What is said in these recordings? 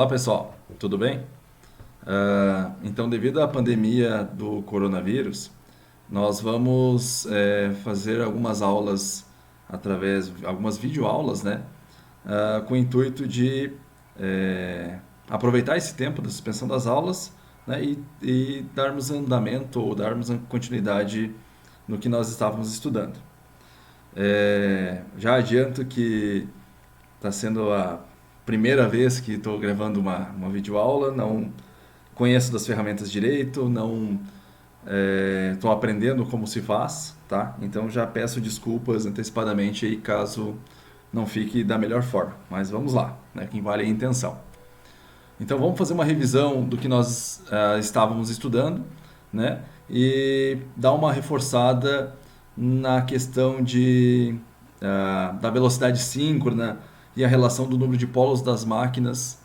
Olá pessoal, tudo bem? Então, devido à pandemia do coronavírus, nós vamos fazer algumas aulas algumas videoaulas, né? Com o intuito de aproveitar esse tempo da suspensão das aulas, né? E darmos andamento ou darmos continuidade no que nós estávamos estudando. Já adianto que está sendo a primeira vez que estou gravando uma videoaula, não conheço das ferramentas direito, não estou aprendendo como se faz, tá? Então já peço desculpas antecipadamente aí caso não fique da melhor forma. Mas vamos lá, né? Quem vale é a intenção. Então vamos fazer uma revisão do que nós estávamos estudando, né? E dar uma reforçada na questão da velocidade síncrona e a relação do número de polos das máquinas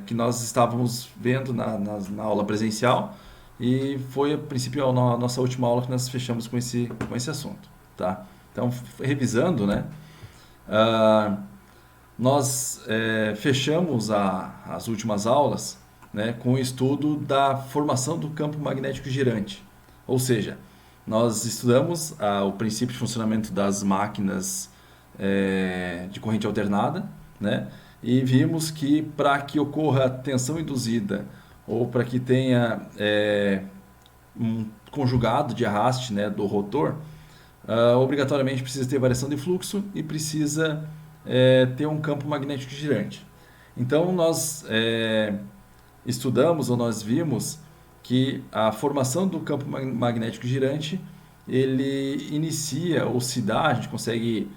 que nós estávamos vendo na aula presencial. E foi, a princípio, a nossa última aula que nós fechamos com esse assunto, tá? Então, revisando, né? Ah, nós fechamos as últimas aulas, né, com o estudo da formação do campo magnético girante. Ou seja, nós estudamos o princípio de funcionamento das máquinas de corrente alternada, né, e vimos que para que ocorra tensão induzida ou para que tenha um conjugado de arraste, né, do rotor, obrigatoriamente precisa ter variação de fluxo e precisa ter um campo magnético girante. Então nós estudamos ou nós vimos que a formação do campo magnético girante ele inicia ou se dá, a gente consegue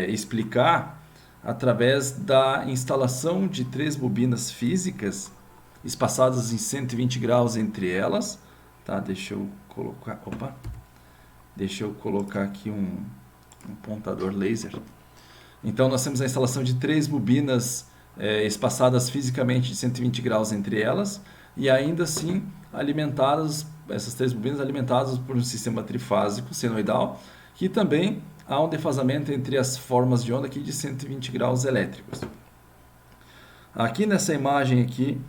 explicar através da instalação de três bobinas físicas espaçadas em 120 graus entre elas, tá? Deixa eu colocar aqui um pontador laser. Então nós temos a instalação de três bobinas espaçadas fisicamente de 120 graus entre elas e ainda assim alimentadas, essas três bobinas alimentadas por um sistema trifásico senoidal, que também há um defasamento entre as formas de onda aqui de 120 graus elétricos. Aqui nessa imagem aqui,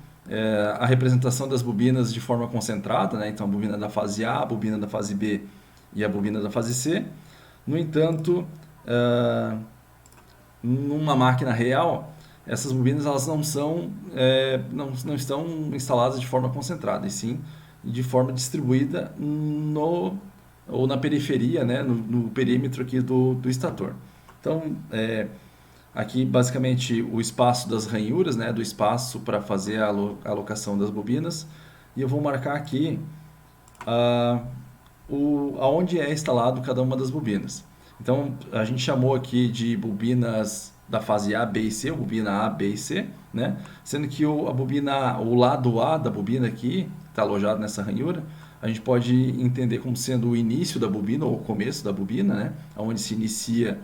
a representação das bobinas de forma concentrada, né? Então a bobina da fase A, a bobina da fase B e a bobina da fase C. No entanto, numa máquina real, essas bobinas elas não estão instaladas de forma concentrada, e sim de forma distribuída ou na periferia, né, no perímetro aqui do estator. Então, aqui basicamente o espaço das ranhuras, né, do espaço para fazer a alocação das bobinas, e eu vou marcar aqui aonde é instalado cada uma das bobinas. Então, a gente chamou aqui de bobinas da fase A, B e C, ou bobina A, B e C, né? Sendo que o lado A da bobina aqui, está alojado nessa ranhura, a gente pode entender como sendo o início da bobina, ou o começo da bobina, né? Onde se inicia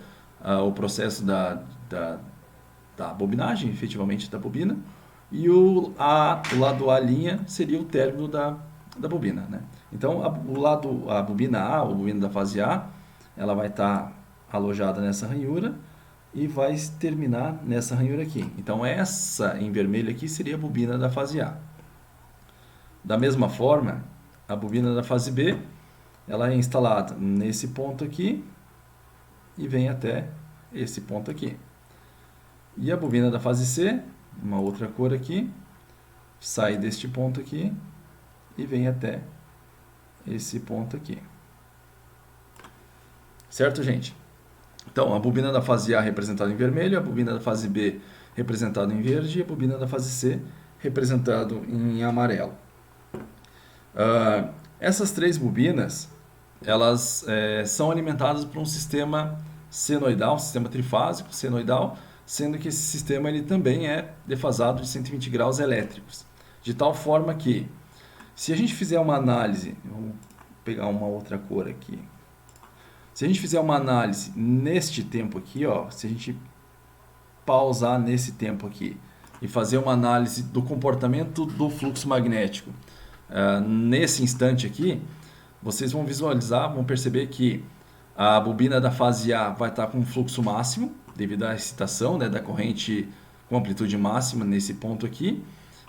o processo da bobinagem, efetivamente, da bobina. E o lado A' seria o término da bobina, né? Então, a bobina A, ou bobina da fase A, ela vai estar alojada nessa ranhura e vai terminar nessa ranhura aqui. Então, essa em vermelho aqui seria a bobina da fase A. Da mesma forma, a bobina da fase B, ela é instalada nesse ponto aqui e vem até esse ponto aqui. E a bobina da fase C, uma outra cor aqui, sai deste ponto aqui e vem até esse ponto aqui. Certo, gente? Então, a bobina da fase A representada em vermelho, a bobina da fase B representada em verde e a bobina da fase C representada em amarelo. Essas três bobinas, elas são alimentadas por um sistema senoidal, um sistema trifásico senoidal, sendo que esse sistema ele também é defasado de 120 graus elétricos. De tal forma que, se a gente fizer uma análise, vou pegar uma outra cor aqui. Se a gente fizer uma análise neste tempo aqui, ó, se a gente pausar nesse tempo aqui e fazer uma análise do comportamento do fluxo magnético nesse instante aqui, vocês vão visualizar, vão perceber que a bobina da fase A vai estar com um fluxo máximo, devido à excitação, né, da corrente com amplitude máxima nesse ponto aqui.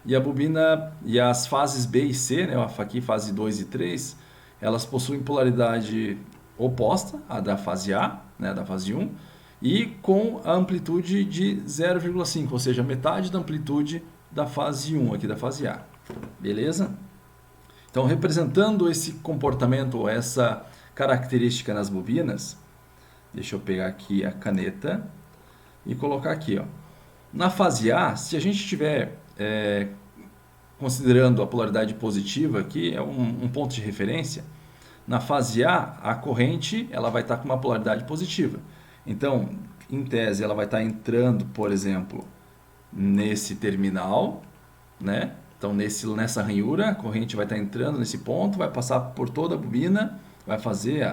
E a bobina e as fases B e C, né, aqui fase 2 e 3, elas possuem polaridade oposta à da fase A, né, da fase 1, e com a amplitude de 0,5, ou seja, metade da amplitude da fase 1 aqui da fase A. Beleza? Então, representando esse comportamento, ou essa característica nas bobinas, deixa eu pegar aqui a caneta e colocar aqui, ó. Na fase A, se a gente estiver considerando a polaridade positiva aqui, é um ponto de referência, na fase A corrente ela vai estar com uma polaridade positiva. Então, em tese, ela vai estar entrando, por exemplo, nesse terminal, né? Então, nessa ranhura, a corrente vai estar entrando nesse ponto, vai passar por toda a bobina, vai fazer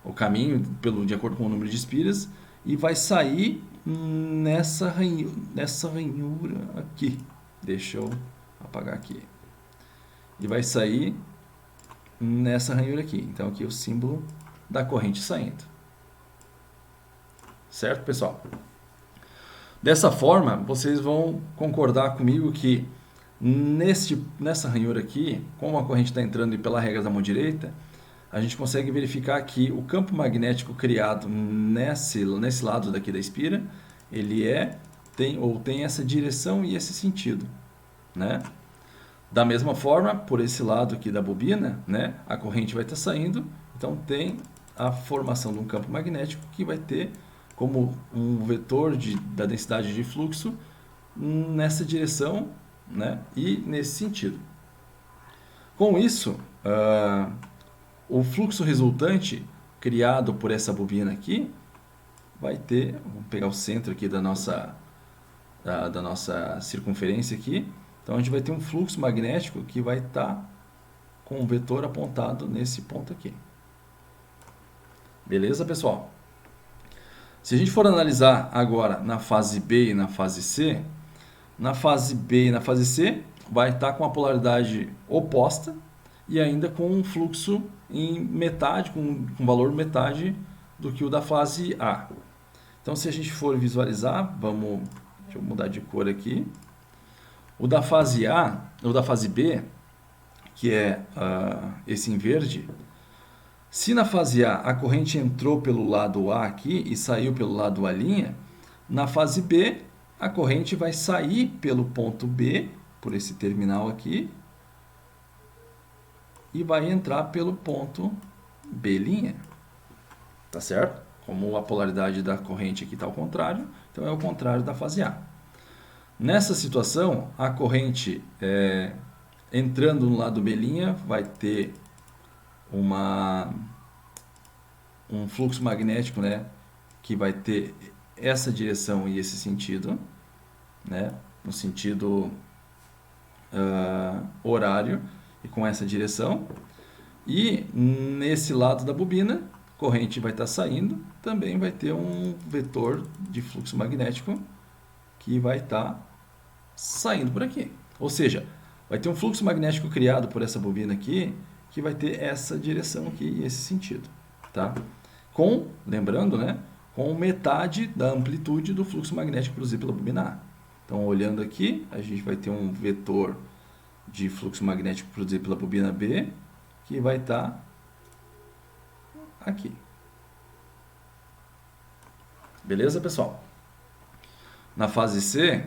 o caminho de acordo com o número de espiras e vai sair nessa ranhura aqui. Deixa eu apagar aqui. E vai sair nessa ranhura aqui. Então, aqui é o símbolo da corrente saindo. Certo, pessoal? Dessa forma, vocês vão concordar comigo que nessa ranhura aqui, como a corrente está entrando pela regra da mão direita, a gente consegue verificar que o campo magnético criado nesse lado daqui da espira, ele tem essa direção e esse sentido, né? Da mesma forma, por esse lado aqui da bobina, né, a corrente vai estar saindo, então tem a formação de um campo magnético que vai ter como um vetor da densidade de fluxo nessa direção, né, e nesse sentido. Com isso, o fluxo resultante criado por essa bobina aqui vai ter, vamos pegar o centro aqui da nossa circunferência aqui, então a gente vai ter um fluxo magnético que vai estar com um vetor apontado nesse ponto aqui. Beleza, pessoal? Se a gente for analisar agora na fase B e na fase C, na fase B e na fase C vai estar com a polaridade oposta e ainda com um fluxo em metade, com valor metade do que o da fase A. Então, se a gente for visualizar, deixa eu mudar de cor aqui. O da fase A, ou da fase B, que é esse em verde, se na fase A corrente entrou pelo lado A aqui e saiu pelo lado A', na fase B a corrente vai sair pelo ponto B, por esse terminal aqui, e vai entrar pelo ponto B'. Tá certo? Como a polaridade da corrente aqui está ao contrário, então é o contrário da fase A. Nessa situação, a corrente entrando no lado B' vai ter um fluxo magnético, né, que vai ter essa direção e esse sentido, né, no sentido horário e com essa direção. E nesse lado da bobina, a corrente vai estar saindo, também vai ter um vetor de fluxo magnético que vai estar saindo por aqui. Ou seja, vai ter um fluxo magnético criado por essa bobina aqui, que vai ter essa direção aqui e esse sentido, tá? Lembrando, né, com metade da amplitude do fluxo magnético produzido pela bobina A. Então, olhando aqui, a gente vai ter um vetor de fluxo magnético produzido pela bobina B, que vai estar aqui. Beleza, pessoal? Na fase C,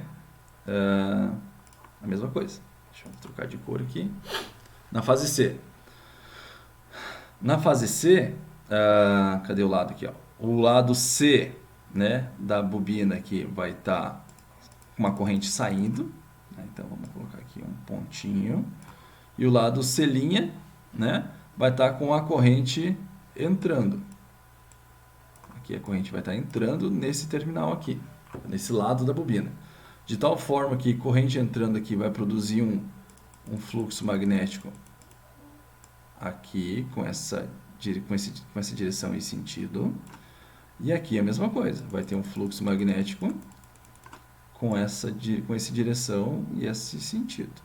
a mesma coisa. Deixa eu trocar de cor aqui. Na fase C. Na fase C, cadê o lado aqui? Ó? O lado C, né, da bobina aqui vai estar com uma corrente saindo. Né? Então, vamos colocar aqui um pontinho. E o lado C', né, vai estar com a corrente entrando. Aqui a corrente vai estar entrando nesse terminal aqui, nesse lado da bobina. De tal forma que corrente entrando aqui vai produzir um fluxo magnético aqui com essa direção e sentido. E aqui a mesma coisa, vai ter um fluxo magnético com essa direção e esse sentido.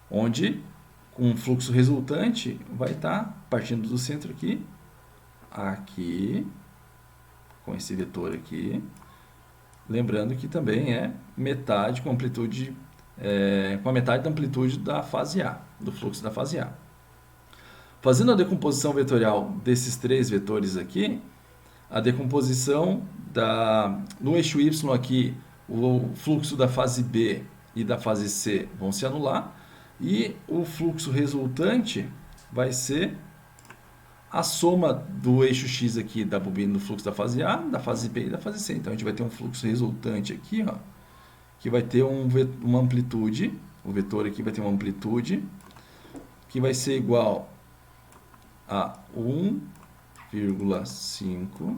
Onde com um fluxo resultante vai estar partindo do centro aqui, com esse vetor aqui, Lembrando que também é metade com amplitude, com a metade da amplitude da fase A, do fluxo da fase A. Fazendo a decomposição vetorial desses três vetores aqui, a decomposição no eixo Y aqui, o fluxo da fase B e da fase C vão se anular, e o fluxo resultante vai ser a soma do eixo X aqui da bobina do fluxo da fase A, da fase B e da fase C. Então, a gente vai ter um fluxo resultante aqui, ó, que vai ter uma amplitude, o vetor aqui vai ter uma amplitude, que vai ser igual a 1,5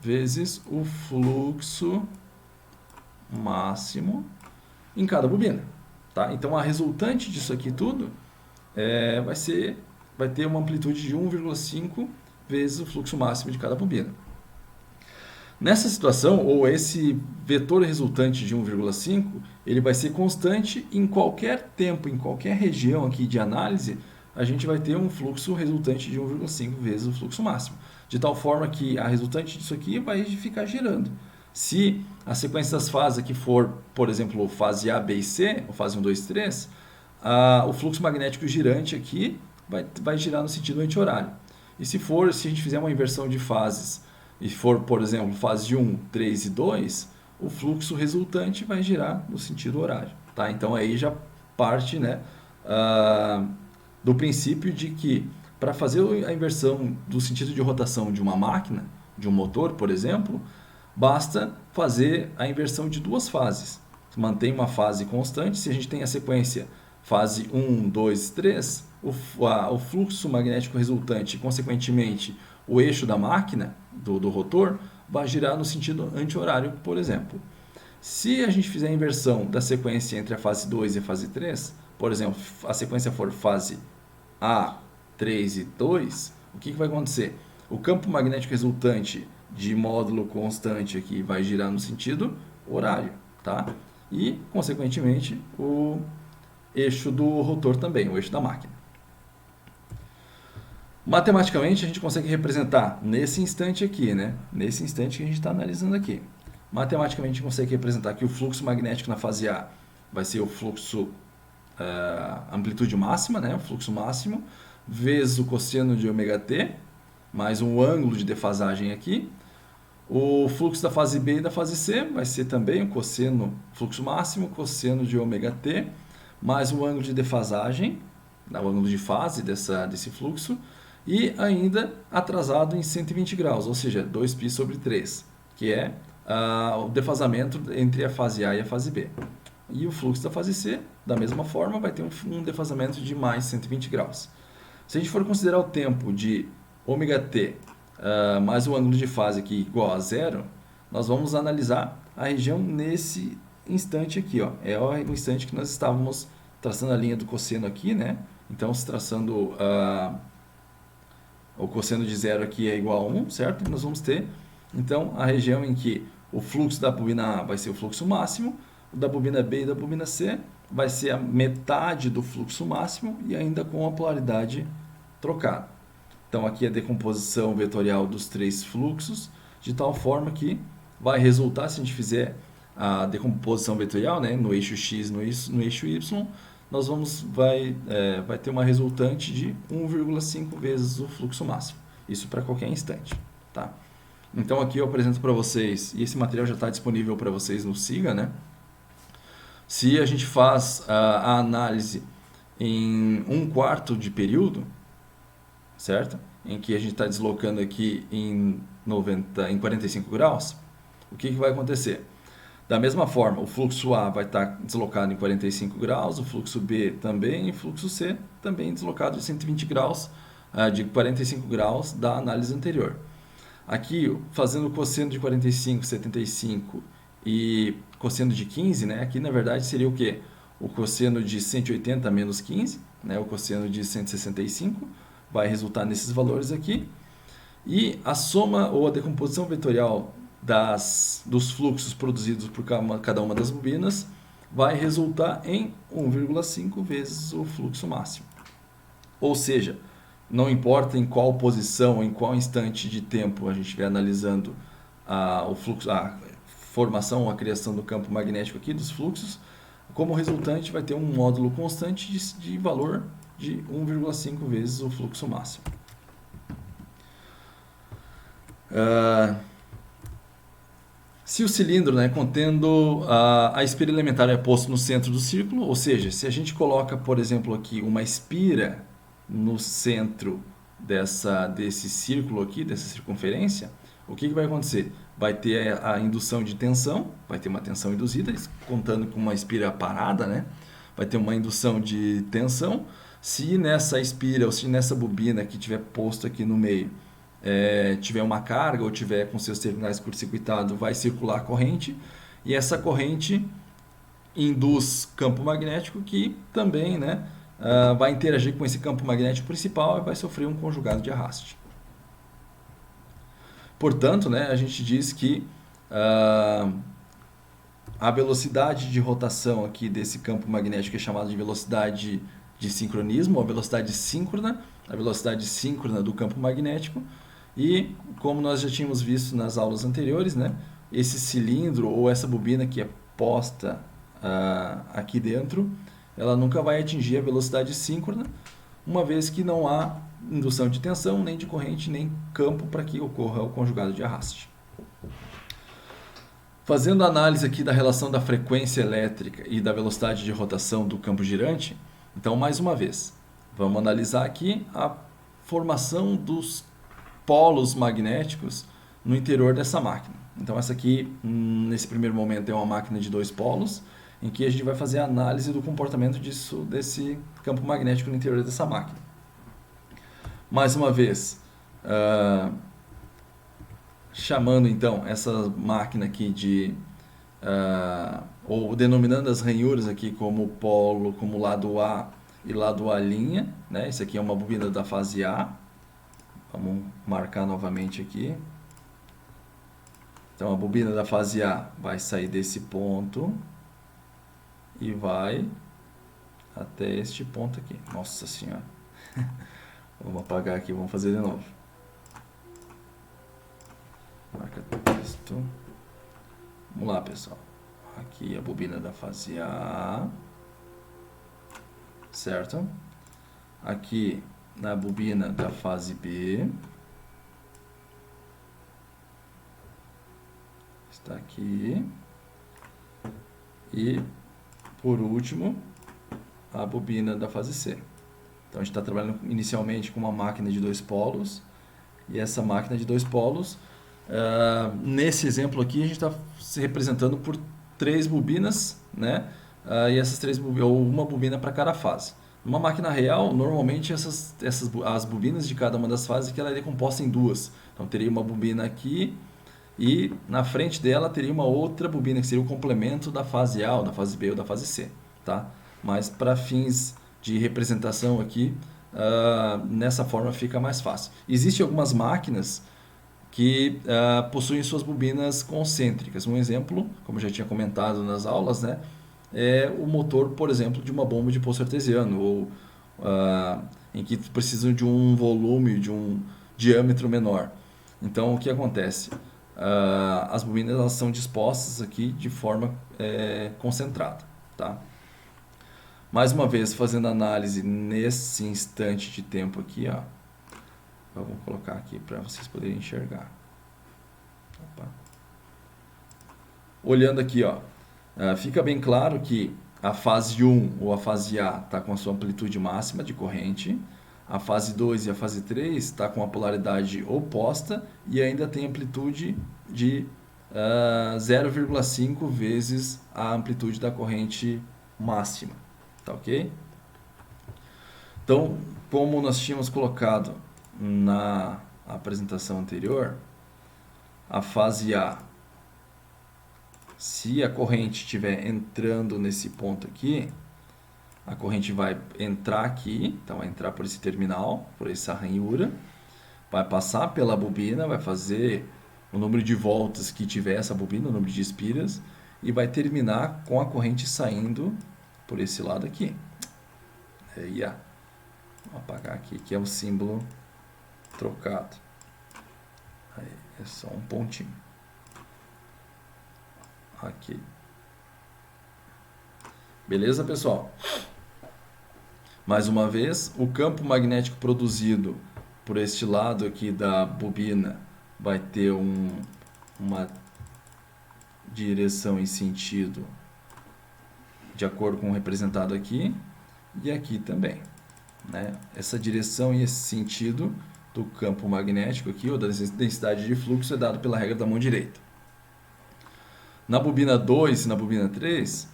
vezes o fluxo máximo em cada bobina. Tá? Então, a resultante disso aqui tudo vai ter uma amplitude de 1,5 vezes o fluxo máximo de cada bobina. Nessa situação, ou esse vetor resultante de 1,5, ele vai ser constante em qualquer tempo, em qualquer região aqui de análise, a gente vai ter um fluxo resultante de 1,5 vezes o fluxo máximo. De tal forma que a resultante disso aqui vai ficar girando. Se a sequência das fases aqui for, por exemplo, fase A, B e C, ou fase 1, 2, 3, o fluxo magnético girante aqui vai girar no sentido anti-horário. E se a gente fizer uma inversão de fases, e for, por exemplo, fase 1, 3 e 2, o fluxo resultante vai girar no sentido horário. Tá? Então, aí já parte, né, do princípio de que, para fazer a inversão do sentido de rotação de uma máquina, de um motor, por exemplo, basta fazer a inversão de duas fases. Mantém uma fase constante. Se a gente tem a sequência fase 1, 2, 3, o fluxo magnético resultante, consequentemente, o eixo da máquina, do rotor, vai girar no sentido anti-horário, por exemplo. Se a gente fizer a inversão da sequência entre a fase 2 e a fase 3, por exemplo, a sequência for fase A, 3 e 2, o que vai acontecer? O campo magnético resultante de módulo constante aqui vai girar no sentido horário, tá? E, consequentemente, o eixo do rotor também, o eixo da máquina. Matematicamente, a gente consegue representar nesse instante aqui, né? Nesse instante que a gente está analisando aqui. Matematicamente, a gente consegue representar que o fluxo magnético na fase A vai ser o fluxo amplitude máxima, né? O fluxo máximo, vezes o cosseno de ωt, mais um ângulo de defasagem aqui. O fluxo da fase B e da fase C vai ser também o cosseno, fluxo máximo, cosseno de ωt, mais um ângulo de defasagem, o ângulo de fase desse fluxo, e ainda atrasado em 120 graus, ou seja, 2π sobre 3, que é o defasamento entre a fase A e a fase B. E o fluxo da fase C, da mesma forma, vai ter um defasamento de mais 120 graus. Se a gente for considerar o tempo de ωt mais o ângulo de fase aqui igual a zero, nós vamos analisar a região nesse instante aqui, ó. É o instante que nós estávamos traçando a linha do cosseno aqui, né? Então, se traçando o cosseno de zero aqui é igual a 1, certo? Nós vamos ter, então, a região em que o fluxo da bobina A vai ser o fluxo máximo, o da bobina B e da bobina C vai ser a metade do fluxo máximo e ainda com a polaridade trocada. Então, aqui é a decomposição vetorial dos três fluxos, de tal forma que vai resultar, se a gente fizer a decomposição vetorial, né, no eixo X, no eixo Y, nós vai ter uma resultante de 1,5 vezes o fluxo máximo. Isso para qualquer instante. Tá? Então, aqui eu apresento para vocês, e esse material já está disponível para vocês no SIGA, né? Se a gente faz a análise em 1/4 de período, certo? Em que a gente está deslocando aqui em 45 graus, o que vai acontecer? Da mesma forma, o fluxo A vai estar deslocado em 45 graus, o fluxo B também, e o fluxo C também deslocado de 120 graus, de 45 graus da análise anterior. Aqui, fazendo o cosseno de 45, 75 e cosseno de 15, né? Aqui na verdade seria o quê? O cosseno de 180 menos 15, né? O cosseno de 165, vai resultar nesses valores aqui. E a soma ou a decomposição vetorial dos fluxos produzidos por cada uma das bobinas vai resultar em 1,5 vezes o fluxo máximo. Ou seja, não importa em qual posição, em qual instante de tempo a gente estiver analisando o fluxo, a formação, a criação do campo magnético aqui, dos fluxos. Como resultante, vai ter um módulo constante de valor de 1,5 vezes o fluxo máximo. Se o cilindro, né, contendo a espira elementar é posto no centro do círculo, ou seja, se a gente coloca, por exemplo, aqui uma espira no centro desse círculo aqui, dessa circunferência, o que vai acontecer? Vai ter a indução de tensão, vai ter uma tensão induzida, contando com uma espira parada, né? Vai ter uma indução de tensão. Se nessa espira ou se nessa bobina que tiver posto aqui no meio tiver uma carga ou tiver com seus terminais curto-circuitados, vai circular a corrente, e essa corrente induz campo magnético que também, né, vai interagir com esse campo magnético principal e vai sofrer um conjugado de arraste. Portanto, né, a gente diz que a velocidade de rotação aqui desse campo magnético é chamada de velocidade de sincronismo, ou velocidade síncrona, a velocidade síncrona do campo magnético. E como nós já tínhamos visto nas aulas anteriores, né, esse cilindro ou essa bobina que é posta aqui dentro, ela nunca vai atingir a velocidade síncrona, uma vez que não há indução de tensão, nem de corrente, nem campo para que ocorra o conjugado de arraste. Fazendo a análise aqui da relação da frequência elétrica e da velocidade de rotação do campo girante, então mais uma vez, vamos analisar aqui a formação dos polos magnéticos no interior dessa máquina. Então essa aqui, nesse primeiro momento, é uma máquina de 2 polos, em que a gente vai fazer a análise do comportamento desse campo magnético no interior dessa máquina. Mais uma vez, chamando então essa máquina aqui ou denominando as ranhuras aqui como polo, como lado A e lado A', né? Isso aqui é uma bobina da fase A. Vamos marcar novamente aqui. Então a bobina da fase A vai sair desse ponto e vai até este ponto aqui. Nossa Senhora! Vamos apagar aqui, vamos fazer de novo. Marca texto. Vamos lá, pessoal. Aqui a bobina da fase A. Certo? Aqui na bobina da fase B. Está aqui. E, por último, a bobina da fase C. Então, a gente está trabalhando inicialmente com uma máquina de 2 polos. E essa máquina de 2 polos, nesse exemplo aqui, a gente está se representando por 3 bobinas, né? E essas 3 bobinas, ou uma bobina para cada fase. Numa máquina real, normalmente as bobinas de cada uma das fases que ela é composta em 2. Então teria uma bobina aqui e na frente dela teria uma outra bobina que seria o complemento da fase A, ou da fase B ou da fase C, tá? Mas para fins de representação aqui, nessa forma fica mais fácil. Existem algumas máquinas que possuem suas bobinas concêntricas. Um exemplo, como eu já tinha comentado nas aulas, né, é o motor, por exemplo, de uma bomba de poço artesiano, ou em que precisam de um volume, de um diâmetro menor. Então, o que acontece? As bobinas elas são dispostas aqui de forma concentrada, tá? Mais uma vez, fazendo análise nesse instante de tempo aqui, ó. Eu vou colocar aqui para vocês poderem enxergar. Opa. Olhando aqui, ó, fica bem claro que a fase 1 ou a fase A está com a sua amplitude máxima de corrente, a fase 2 e a fase 3 está com a polaridade oposta e ainda tem amplitude de 0,5 vezes a amplitude da corrente máxima. Tá ok? Então, como nós tínhamos colocado na apresentação anterior, a fase A, se a corrente estiver entrando nesse ponto aqui, a corrente vai entrar aqui, então vai entrar por esse terminal, por essa ranhura, vai passar pela bobina, vai fazer o número de voltas que tiver essa bobina, o número de espiras, e vai terminar com a corrente saindo por esse lado aqui. Aí, vou apagar aqui, que é o símbolo trocado. Aí, é só um pontinho. aqui. Beleza, pessoal? Mais uma vez, o campo magnético produzido por este lado aqui da bobina vai ter uma direção e sentido de acordo com o representado aqui e aqui também, né? Essa direção e esse sentido do campo magnético aqui, ou da densidade de fluxo, é dado pela regra da mão direita. Na bobina 2 e na bobina 3,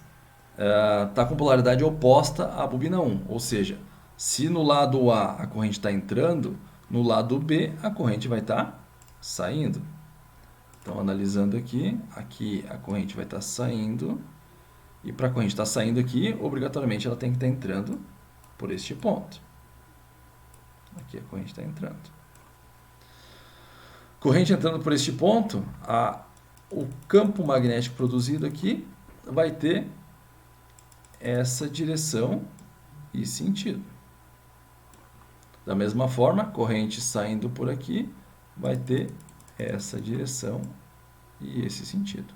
está com polaridade oposta à bobina 1, ou seja, se no lado A a corrente está entrando, no lado B a corrente vai estar saindo. Então, analisando aqui a corrente vai estar saindo, e para a corrente estar saindo aqui, obrigatoriamente ela tem que estar entrando por este ponto. Aqui a corrente está entrando. Corrente entrando por este ponto, o campo magnético produzido aqui vai ter essa direção e sentido. Da mesma forma, corrente saindo por aqui vai ter essa direção e esse sentido.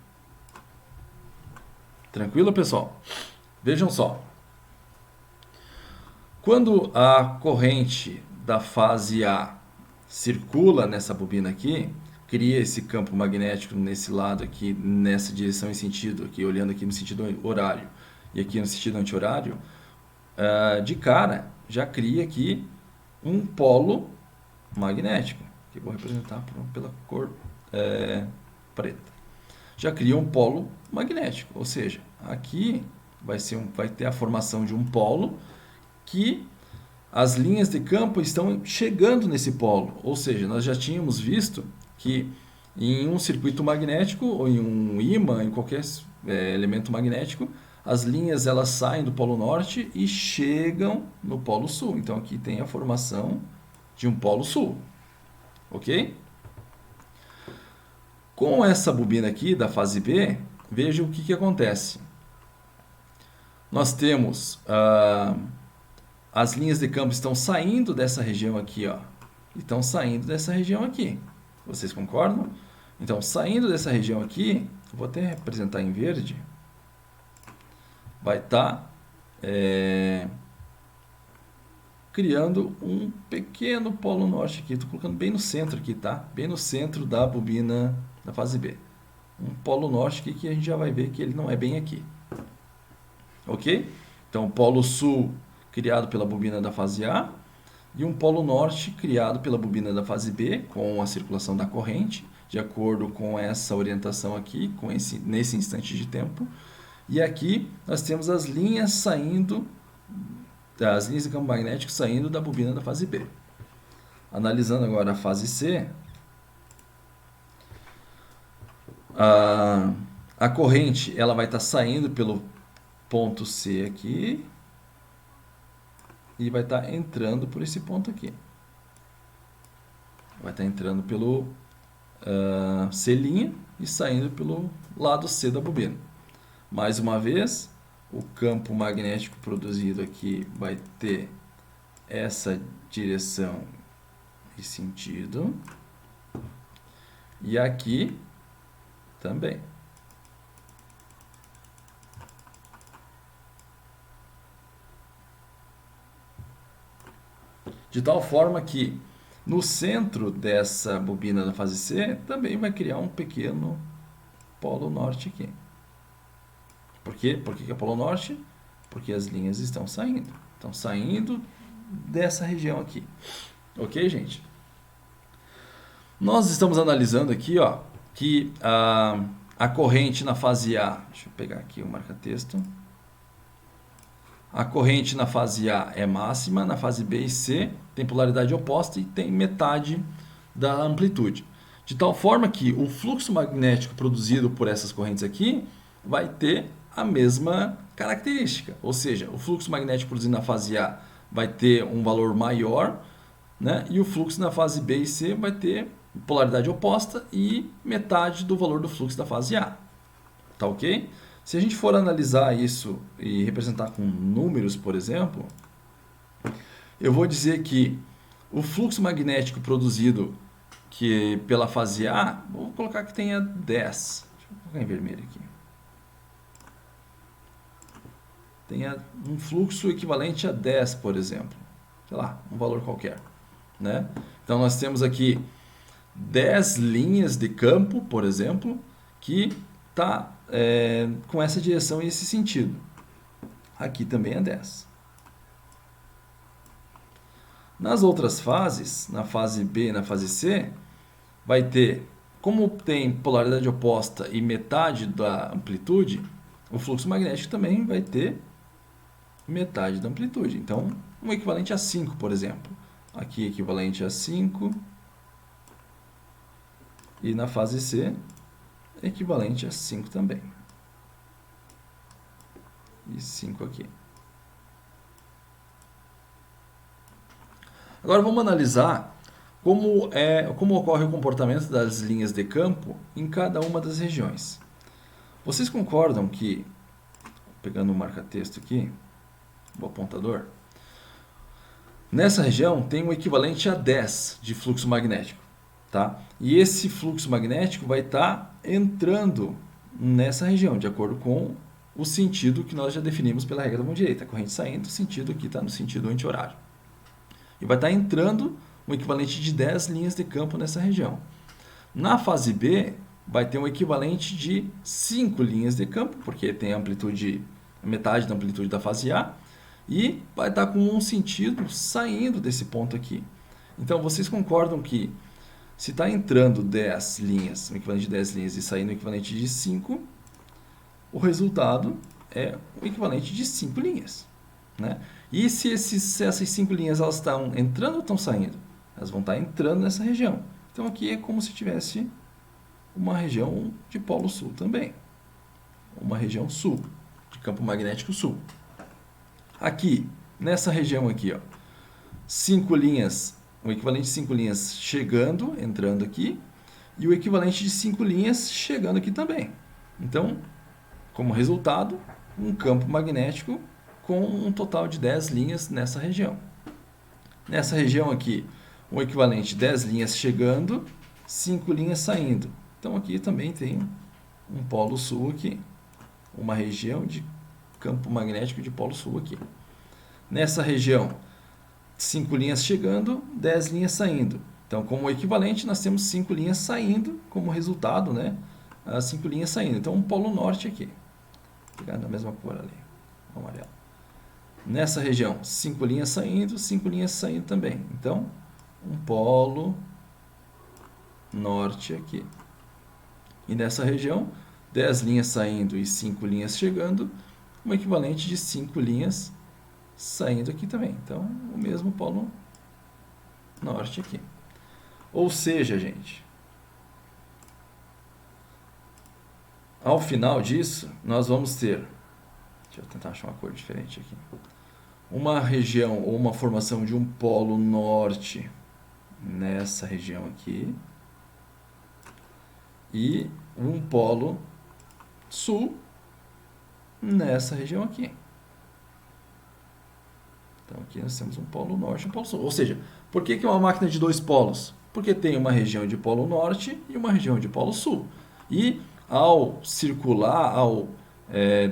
Tranquilo, pessoal? Vejam só. Quando a corrente da fase A circula nessa bobina aqui, cria esse campo magnético nesse lado aqui, nessa direção e sentido, aqui olhando aqui no sentido horário e aqui no sentido anti-horário, de cara já cria aqui um polo magnético, que eu vou representar pela cor preta. Já cria um polo magnético, ou seja, aqui vai ter a formação de um polo que as linhas de campo estão chegando nesse polo, ou seja, nós já tínhamos visto que em um circuito magnético ou em um ímã, em qualquer elemento magnético, as linhas elas saem do polo norte e chegam no polo sul. Então aqui tem a formação de um polo sul, ok? Com essa bobina aqui da fase B, veja o que acontece. Nós temos as linhas de campo estão saindo dessa região aqui, ó, e estão saindo dessa região aqui. Vocês concordam? Então, saindo dessa região aqui, vou até representar em verde, vai estar criando um pequeno polo norte aqui. Estou colocando bem no centro aqui, tá? Bem no centro da bobina da fase B. Um polo norte aqui que a gente já vai ver que ele não é bem aqui. Ok? Então, polo sul criado pela bobina da fase A e um polo norte criado pela bobina da fase B com a circulação da corrente, de acordo com essa orientação aqui, nesse instante de tempo. E aqui nós temos as linhas saindo, as linhas de campo magnético saindo da bobina da fase B. Analisando agora a fase C, a corrente ela vai estar saindo pelo ponto C aqui e vai estar entrando por esse ponto aqui. Vai estar entrando pelo C' e saindo pelo lado C da bobina. Mais uma vez, o campo magnético produzido aqui vai ter essa direção e sentido. E aqui também. De tal forma que no centro dessa bobina da fase C também vai criar um pequeno polo norte aqui. Por quê? Por que é polo norte? Porque as linhas estão saindo. Estão saindo dessa região aqui. Ok, gente? Nós estamos analisando aqui, ó, que a corrente na fase A... Deixa eu pegar aqui o marca-texto. A corrente na fase A é máxima, na fase B e C tem polaridade oposta e tem metade da amplitude. De tal forma que o fluxo magnético produzido por essas correntes aqui vai ter a mesma característica. Ou seja, o fluxo magnético produzido na fase A vai ter um valor maior, né? E o fluxo na fase B e C vai ter polaridade oposta e metade do valor do fluxo da fase A. Tá ok? Se a gente for analisar isso e representar com números, por exemplo, eu vou dizer que o fluxo magnético produzido pela fase A, vou colocar que tenha 10. Deixa eu colocar em vermelho aqui. tenha um fluxo equivalente a 10, por exemplo. Sei lá, um valor qualquer, né? Então, nós temos aqui 10 linhas de campo, por exemplo, que está com essa direção e esse sentido. Aqui também é 10. Nas outras fases, na fase B e na fase C, vai ter, como tem polaridade oposta e metade da amplitude, o fluxo magnético também vai ter metade da amplitude. Então, um equivalente a 5, por exemplo. Aqui equivalente a 5. E na fase C, equivalente a 5 também. E 5 aqui. Agora vamos analisar como ocorre o comportamento das linhas de campo em cada uma das regiões. Vocês concordam que, pegando o marca-texto aqui, o apontador, nessa região tem um equivalente a 10 de fluxo magnético. Tá? E esse fluxo magnético vai estar entrando nessa região, de acordo com o sentido que nós já definimos pela regra da mão direita. A corrente saindo, o sentido aqui está no sentido anti-horário. E vai estar entrando um equivalente de 10 linhas de campo nessa região. Na fase B, vai ter um equivalente de 5 linhas de campo, porque tem amplitude, metade da amplitude da fase A, e vai estar com um sentido saindo desse ponto aqui. Então, vocês concordam que se está entrando 10 linhas, um equivalente de 10 linhas, e saindo um equivalente de 5, o resultado é o equivalente de 5 linhas. Né? E se essas 5 linhas elas estão entrando ou estão saindo? Elas vão estar entrando nessa região. Então aqui é como se tivesse uma região de polo sul também. Uma região sul, de campo magnético sul. Aqui, nessa região aqui, 5 linhas, o equivalente de 5 linhas chegando, entrando aqui, e o equivalente de 5 linhas chegando aqui também. Então, como resultado, um campo magnético com um total de 10 linhas nessa região. Nessa região aqui, o equivalente de 10 linhas chegando, 5 linhas saindo. Então aqui também tem um polo sul aqui, uma região de campo magnético de polo sul aqui. Nessa região, 5 linhas chegando, 10 linhas saindo. Então, como equivalente, nós temos 5 linhas saindo, como resultado, né? As 5 linhas saindo. Então, um polo norte aqui. Vou pegar na mesma cor ali, amarelo. Nessa região, 5 linhas saindo também. Então, um polo norte aqui. E nessa região, 10 linhas saindo e 5 linhas chegando, um equivalente de 5 linhas saindo aqui também. Então, o mesmo polo norte aqui. Ou seja, gente, ao final disso, nós vamos ter, deixa eu tentar achar uma cor diferente aqui, uma região ou uma formação de um polo norte nessa região aqui e um polo sul nessa região aqui. Então aqui nós temos um polo norte e um polo sul. Ou seja, por que é uma máquina de 2 polos? Porque tem uma região de polo norte e uma região de polo sul. E ao circular, ao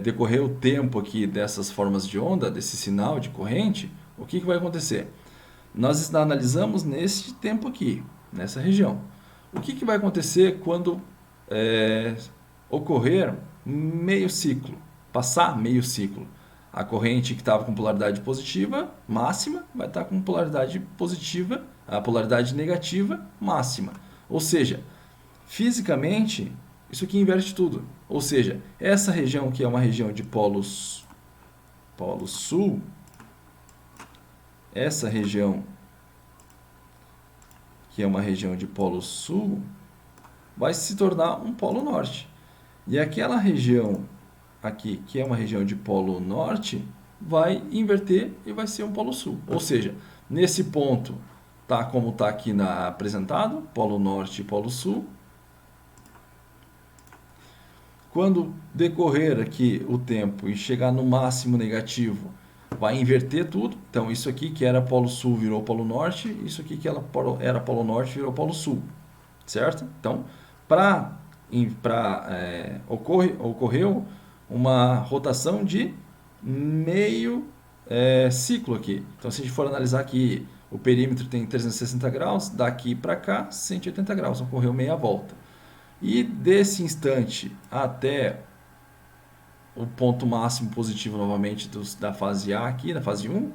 decorrer o tempo aqui dessas formas de onda, desse sinal de corrente, o que vai acontecer? Nós analisamos neste tempo aqui, nessa região. O que vai acontecer quando ocorrer meio ciclo, passar meio ciclo? A corrente que estava com polaridade positiva máxima vai estar com polaridade positiva, a polaridade negativa máxima. Ou seja, fisicamente, isso aqui inverte tudo. Ou seja, essa região que é uma região de polo sul, essa região que é uma região de polo sul, vai se tornar um polo norte. E aquela região aqui, que é uma região de polo norte, vai inverter e vai ser um polo sul. Ou seja, nesse ponto, tá como está aqui apresentado, polo norte e polo sul. Quando decorrer aqui o tempo e chegar no máximo negativo, vai inverter tudo. Então, isso aqui que era polo sul virou polo norte, isso aqui que era polo norte virou polo sul. Certo? Então, ocorreu uma rotação de meio ciclo aqui. Então, se a gente for analisar aqui, o perímetro tem 360 graus, daqui para cá, 180 graus, ocorreu meia volta. E desse instante até o ponto máximo positivo novamente da fase A aqui, da fase 1,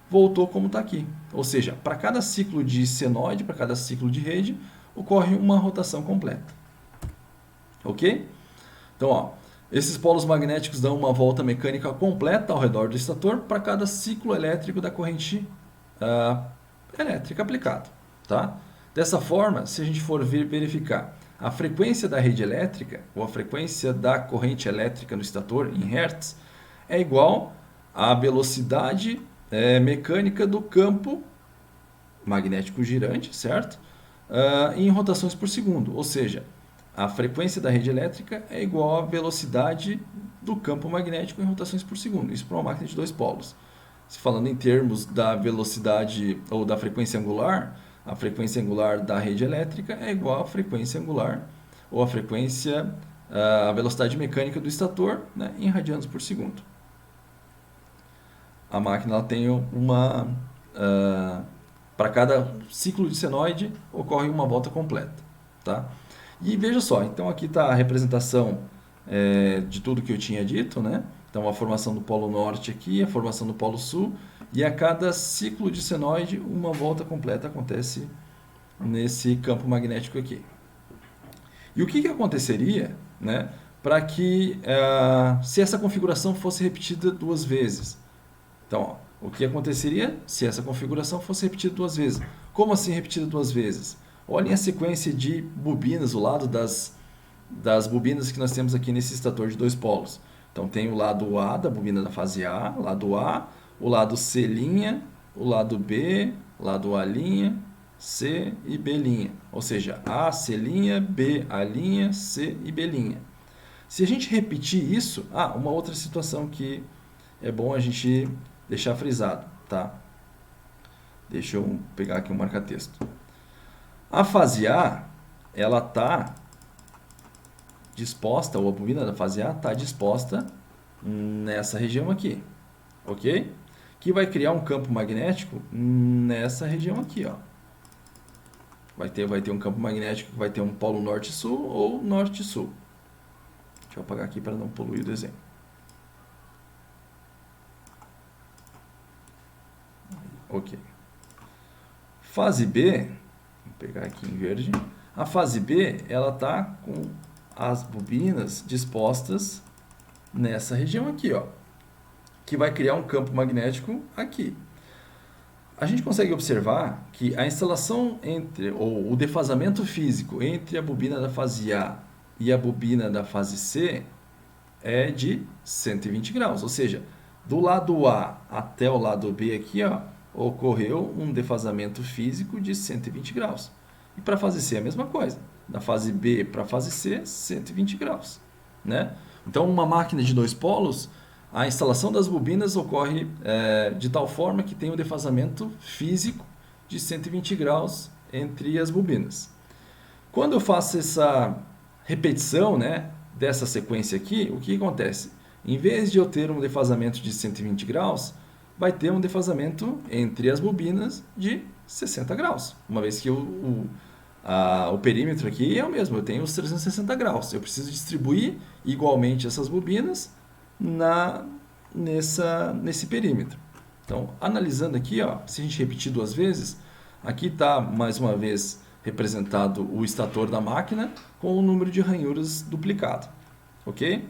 voltou como está aqui. Ou seja, para cada ciclo de senoide, para cada ciclo de rede, ocorre uma rotação completa. Ok? Então, ó, esses polos magnéticos dão uma volta mecânica completa ao redor do estator para cada ciclo elétrico da corrente elétrica aplicado. Tá? Dessa forma, se a gente for verificar a frequência da rede elétrica, ou a frequência da corrente elétrica no estator em Hertz, é igual à velocidade mecânica do campo magnético girante, certo? Em rotações por segundo, ou seja, a frequência da rede elétrica é igual à velocidade do campo magnético em rotações por segundo. Isso para uma máquina de dois polos. Se falando em termos da velocidade ou da frequência angular, a frequência angular da rede elétrica é igual à frequência angular ou a velocidade mecânica do estator, né, em radianos por segundo. A máquina ela tem para cada ciclo de senoide ocorre uma volta completa, tá? E veja só, então aqui está a representação de tudo que eu tinha dito, né? Então a formação do polo norte aqui, a formação do polo sul, e a cada ciclo de senoide uma volta completa acontece nesse campo magnético aqui. E o que aconteceria, né, para que se essa configuração fosse repetida duas vezes? Então, ó, o que aconteceria se essa configuração fosse repetida duas vezes? Como assim repetida duas vezes? Olhem a sequência de bobinas, o lado das bobinas que nós temos aqui nesse estator de dois polos. Então tem o lado A da bobina da fase A, lado A, o lado C', o lado B, lado A', C e B'. Ou seja, A, C', B, A', C e B'. Se a gente repetir isso... uma outra situação que é bom a gente deixar frisado, tá? Deixa eu pegar aqui um marca-texto. A fase A, ela está disposta, ou a bobina da fase A está disposta nessa região aqui, ok? Que vai criar um campo magnético nessa região aqui, ó. Vai ter um campo magnético que vai ter um polo norte-sul ou norte-sul. Deixa eu apagar aqui para não poluir o desenho. Ok. Fase B, vou pegar aqui em verde. A fase B, ela está com as bobinas dispostas nessa região aqui, ó, que vai criar um campo magnético aqui. A gente consegue observar que a instalação ou o defasamento físico entre a bobina da fase A e a bobina da fase C é de 120 graus, ou seja, do lado A até o lado B aqui, ó, ocorreu um defasamento físico de 120 graus. E para a fase C é a mesma coisa. Da fase B para a fase C, 120 graus. Né? Então, uma máquina de dois polos, a instalação das bobinas ocorre de tal forma que tem um defasamento físico de 120 graus entre as bobinas. Quando eu faço essa repetição, né, dessa sequência aqui, o que acontece? Em vez de eu ter um defasamento de 120 graus, vai ter um defasamento entre as bobinas de 60 graus, uma vez que o perímetro aqui é o mesmo, eu tenho os 360 graus. Eu preciso distribuir igualmente essas bobinas nesse perímetro. Então, analisando aqui, ó, se a gente repetir duas vezes, aqui está mais uma vez representado o estator da máquina com o número de ranhuras duplicado. Ok?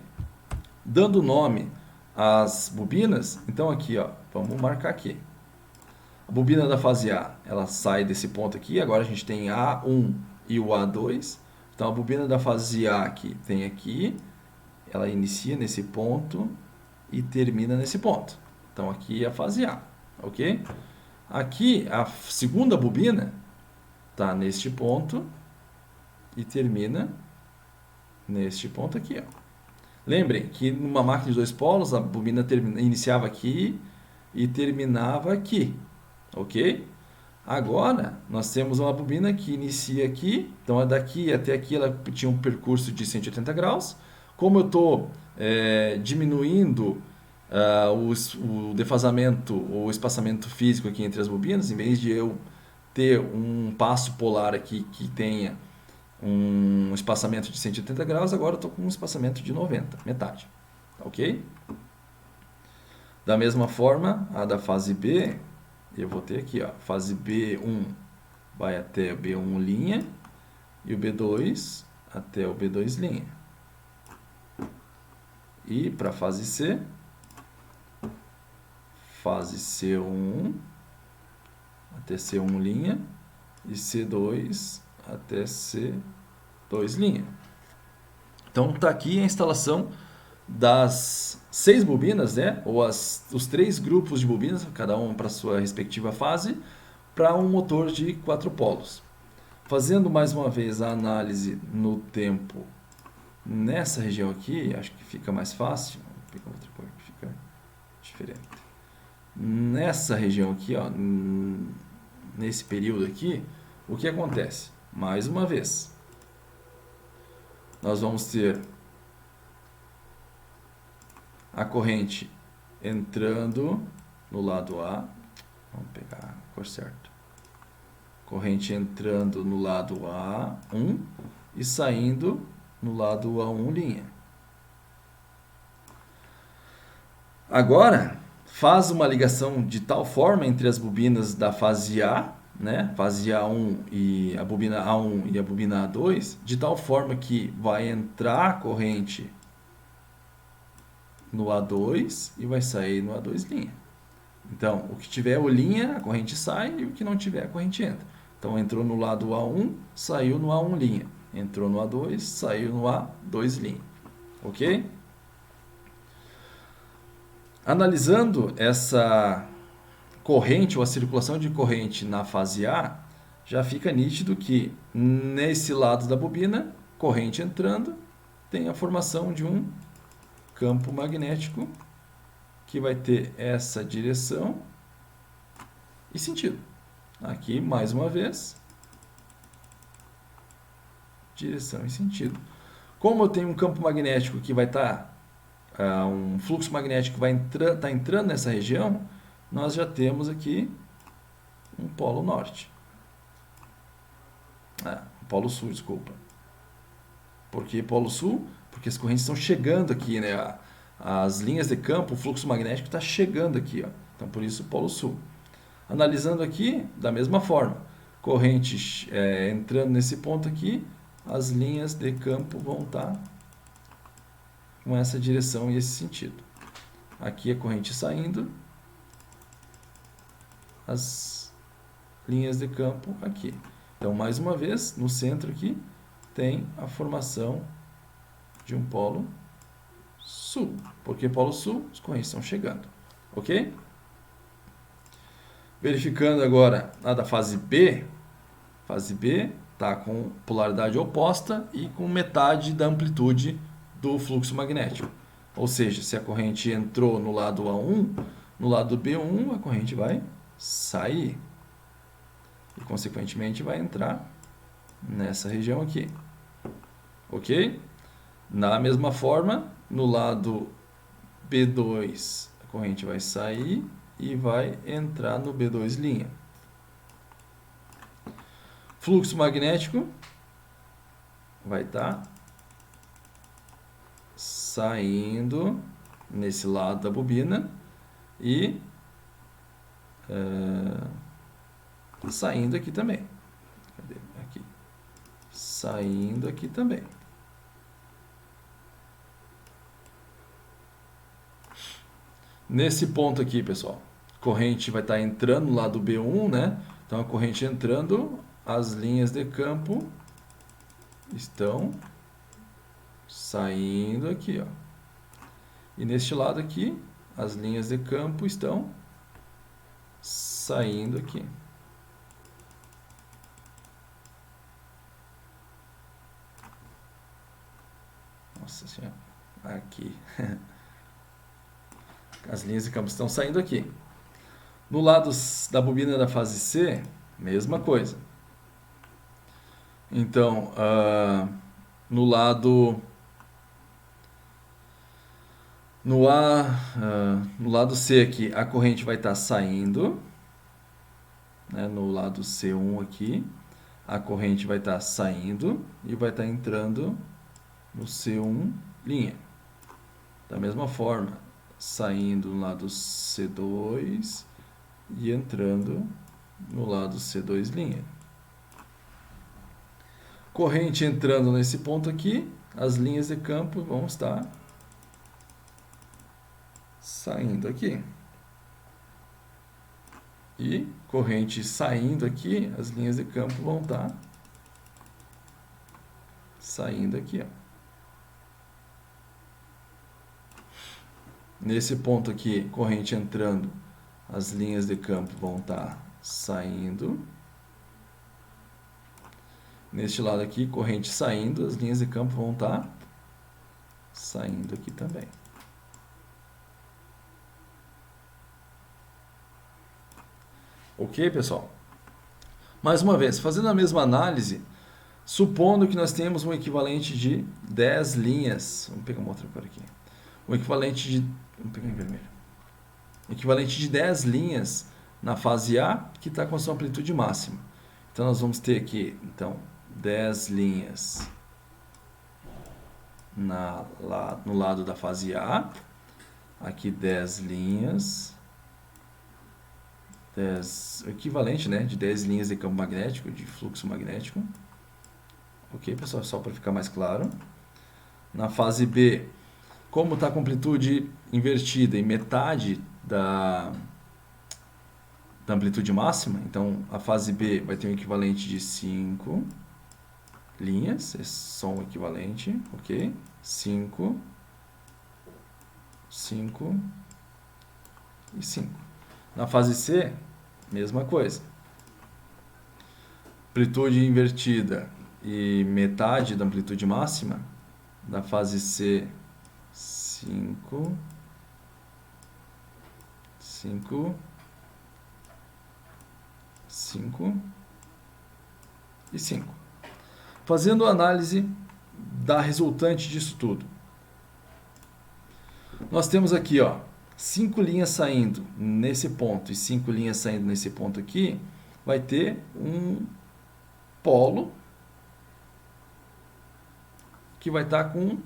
Dando nome às bobinas, então aqui, ó, vamos marcar aqui. A bobina da fase A, ela sai desse ponto aqui, agora a gente tem A1 e o A2. Então a bobina da fase A aqui tem aqui, ela inicia nesse ponto e termina nesse ponto. Então aqui é a fase A, ok? Aqui a segunda bobina está neste ponto e termina neste ponto aqui, ó. Lembrem que numa máquina de dois polos, a bobina iniciava aqui e terminava aqui, ok? Agora, nós temos uma bobina que inicia aqui, então daqui até aqui ela tinha um percurso de 180 graus. Como eu estou diminuindo O defasamento ou o espaçamento físico aqui entre as bobinas, em vez de eu ter um passo polar aqui que tenha um espaçamento de 180 graus, agora eu estou com um espaçamento de 90, metade. Tá ok? Da mesma forma, a da fase B, eu vou ter aqui, ó, fase B1 vai até o B1', e o B2 até o B2'. E para a fase C, fase C1 até C1' e C2 até C2'. Então está aqui a instalação das 6 bobinas, né? Ou os 3 grupos de bobinas, cada um para sua respectiva fase, para um motor de 4 polos. Fazendo mais uma vez a análise no tempo nessa região aqui, acho que fica mais fácil. Vou pegar outra cor que fica diferente. Nessa região aqui, ó, nesse período aqui, o que acontece? Mais uma vez, nós vamos ter a corrente entrando no lado A. Vamos pegar a cor certa. Corrente entrando no lado A1 e saindo no lado A1'. Agora, faz uma ligação de tal forma entre as bobinas da fase A, né? Fase A1 e a bobina A1 e a bobina A2, de tal forma que vai entrar a corrente no A2 e vai sair no A2'. Então, o que tiver o linha, a corrente sai, e o que não tiver, a corrente entra. Então, entrou no lado A1, saiu no A1'. Entrou no A2, saiu no A2'. Ok? Analisando essa corrente ou a circulação de corrente na fase A, já fica nítido que nesse lado da bobina, corrente entrando, tem a formação de um campo magnético que vai ter essa direção e sentido. Aqui, mais uma vez, direção e sentido. Como eu tenho um campo magnético que vai estar, um fluxo magnético que vai tá entrando nessa região, nós já temos aqui um polo norte. Um polo sul, desculpa. Por que polo sul? Porque as correntes estão chegando aqui, né? As linhas de campo, o fluxo magnético está chegando aqui, ó. Então, por isso, polo sul. Analisando aqui, da mesma forma, corrente entrando nesse ponto aqui, as linhas de campo vão estar com essa direção e esse sentido. Aqui a corrente saindo, as linhas de campo aqui. Então, mais uma vez, no centro aqui, tem a formação de um polo sul. Porque polo sul, as correntes estão chegando. Ok? Verificando agora a da fase B. Fase B está com polaridade oposta e com metade da amplitude do fluxo magnético. Ou seja, se a corrente entrou no lado A1, no lado B1 a corrente vai sair. E, consequentemente, vai entrar nessa região aqui. Ok? Da mesma forma, no lado B2, a corrente vai sair e vai entrar no B2'. Fluxo magnético vai estar saindo nesse lado da bobina e saindo aqui também. Cadê? Aqui. Saindo aqui também. Nesse ponto aqui, pessoal, corrente vai estar entrando no lado B1, né? Então, a corrente entrando, as linhas de campo estão saindo aqui, ó. E neste lado aqui, as linhas de campo estão saindo aqui. Nossa Senhora, aqui. As linhas de campo estão saindo aqui. No lado da bobina da fase C, mesma coisa. Então, no lado No lado C aqui, a corrente vai estar saindo, né? No lado C1 aqui, a corrente vai estar saindo e vai estar entrando no C1'. Da mesma forma, saindo no lado C2 e entrando no lado C2'. Corrente entrando nesse ponto aqui, as linhas de campo vão estar saindo aqui. E corrente saindo aqui, as linhas de campo vão estar saindo aqui, ó. Nesse ponto aqui, corrente entrando, as linhas de campo vão estar saindo. Neste lado aqui, corrente saindo, as linhas de campo vão estar saindo aqui também. Ok, pessoal? Mais uma vez, fazendo a mesma análise, supondo que nós temos um equivalente de 10 linhas. Vamos pegar uma outra cor aqui. Um equivalente de... Vamos pegar em vermelho. Equivalente de 10 linhas na fase A, que está com a sua amplitude máxima. Então, nós vamos ter aqui, então, 10 linhas no lado da fase A. Aqui 10 linhas. O equivalente, né, de 10 linhas de campo magnético, de fluxo magnético. Ok, pessoal? Só para ficar mais claro. Na fase B, como está com amplitude invertida e metade da amplitude máxima, então a fase B vai ter um equivalente de 5 linhas, esse som equivalente, ok? 5, 5 e 5. Na fase C, mesma coisa. Amplitude invertida e metade da amplitude máxima, da fase C, 5, 5, 5 e 5. Fazendo a análise da resultante disso tudo. Nós temos aqui, ó, 5 linhas saindo nesse ponto e 5 linhas saindo nesse ponto aqui, vai ter um polo que vai estar com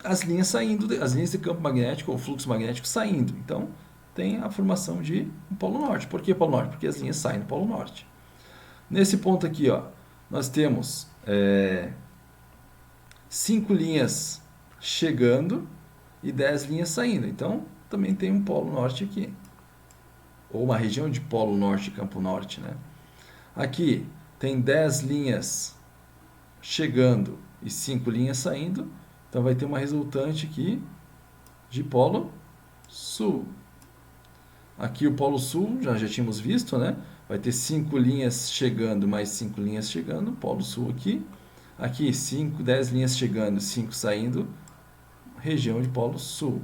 as linhas saindo, as linhas de campo magnético ou fluxo magnético saindo. Então, tem a formação de um polo norte. Por que polo norte? Porque as linhas saem do polo norte. Nesse ponto aqui, ó, nós temos 5 linhas chegando e 10 linhas saindo. Então, também tem um polo norte aqui. Ou uma região de polo norte, campo norte, né? Aqui tem 10 linhas chegando e 5 linhas saindo. Então, vai ter uma resultante aqui de polo sul. Aqui o polo sul, já tínhamos visto, né? Vai ter 5 linhas chegando, mais 5 linhas chegando, polo sul aqui. Aqui 10 linhas chegando, 5 saindo, região de polo sul.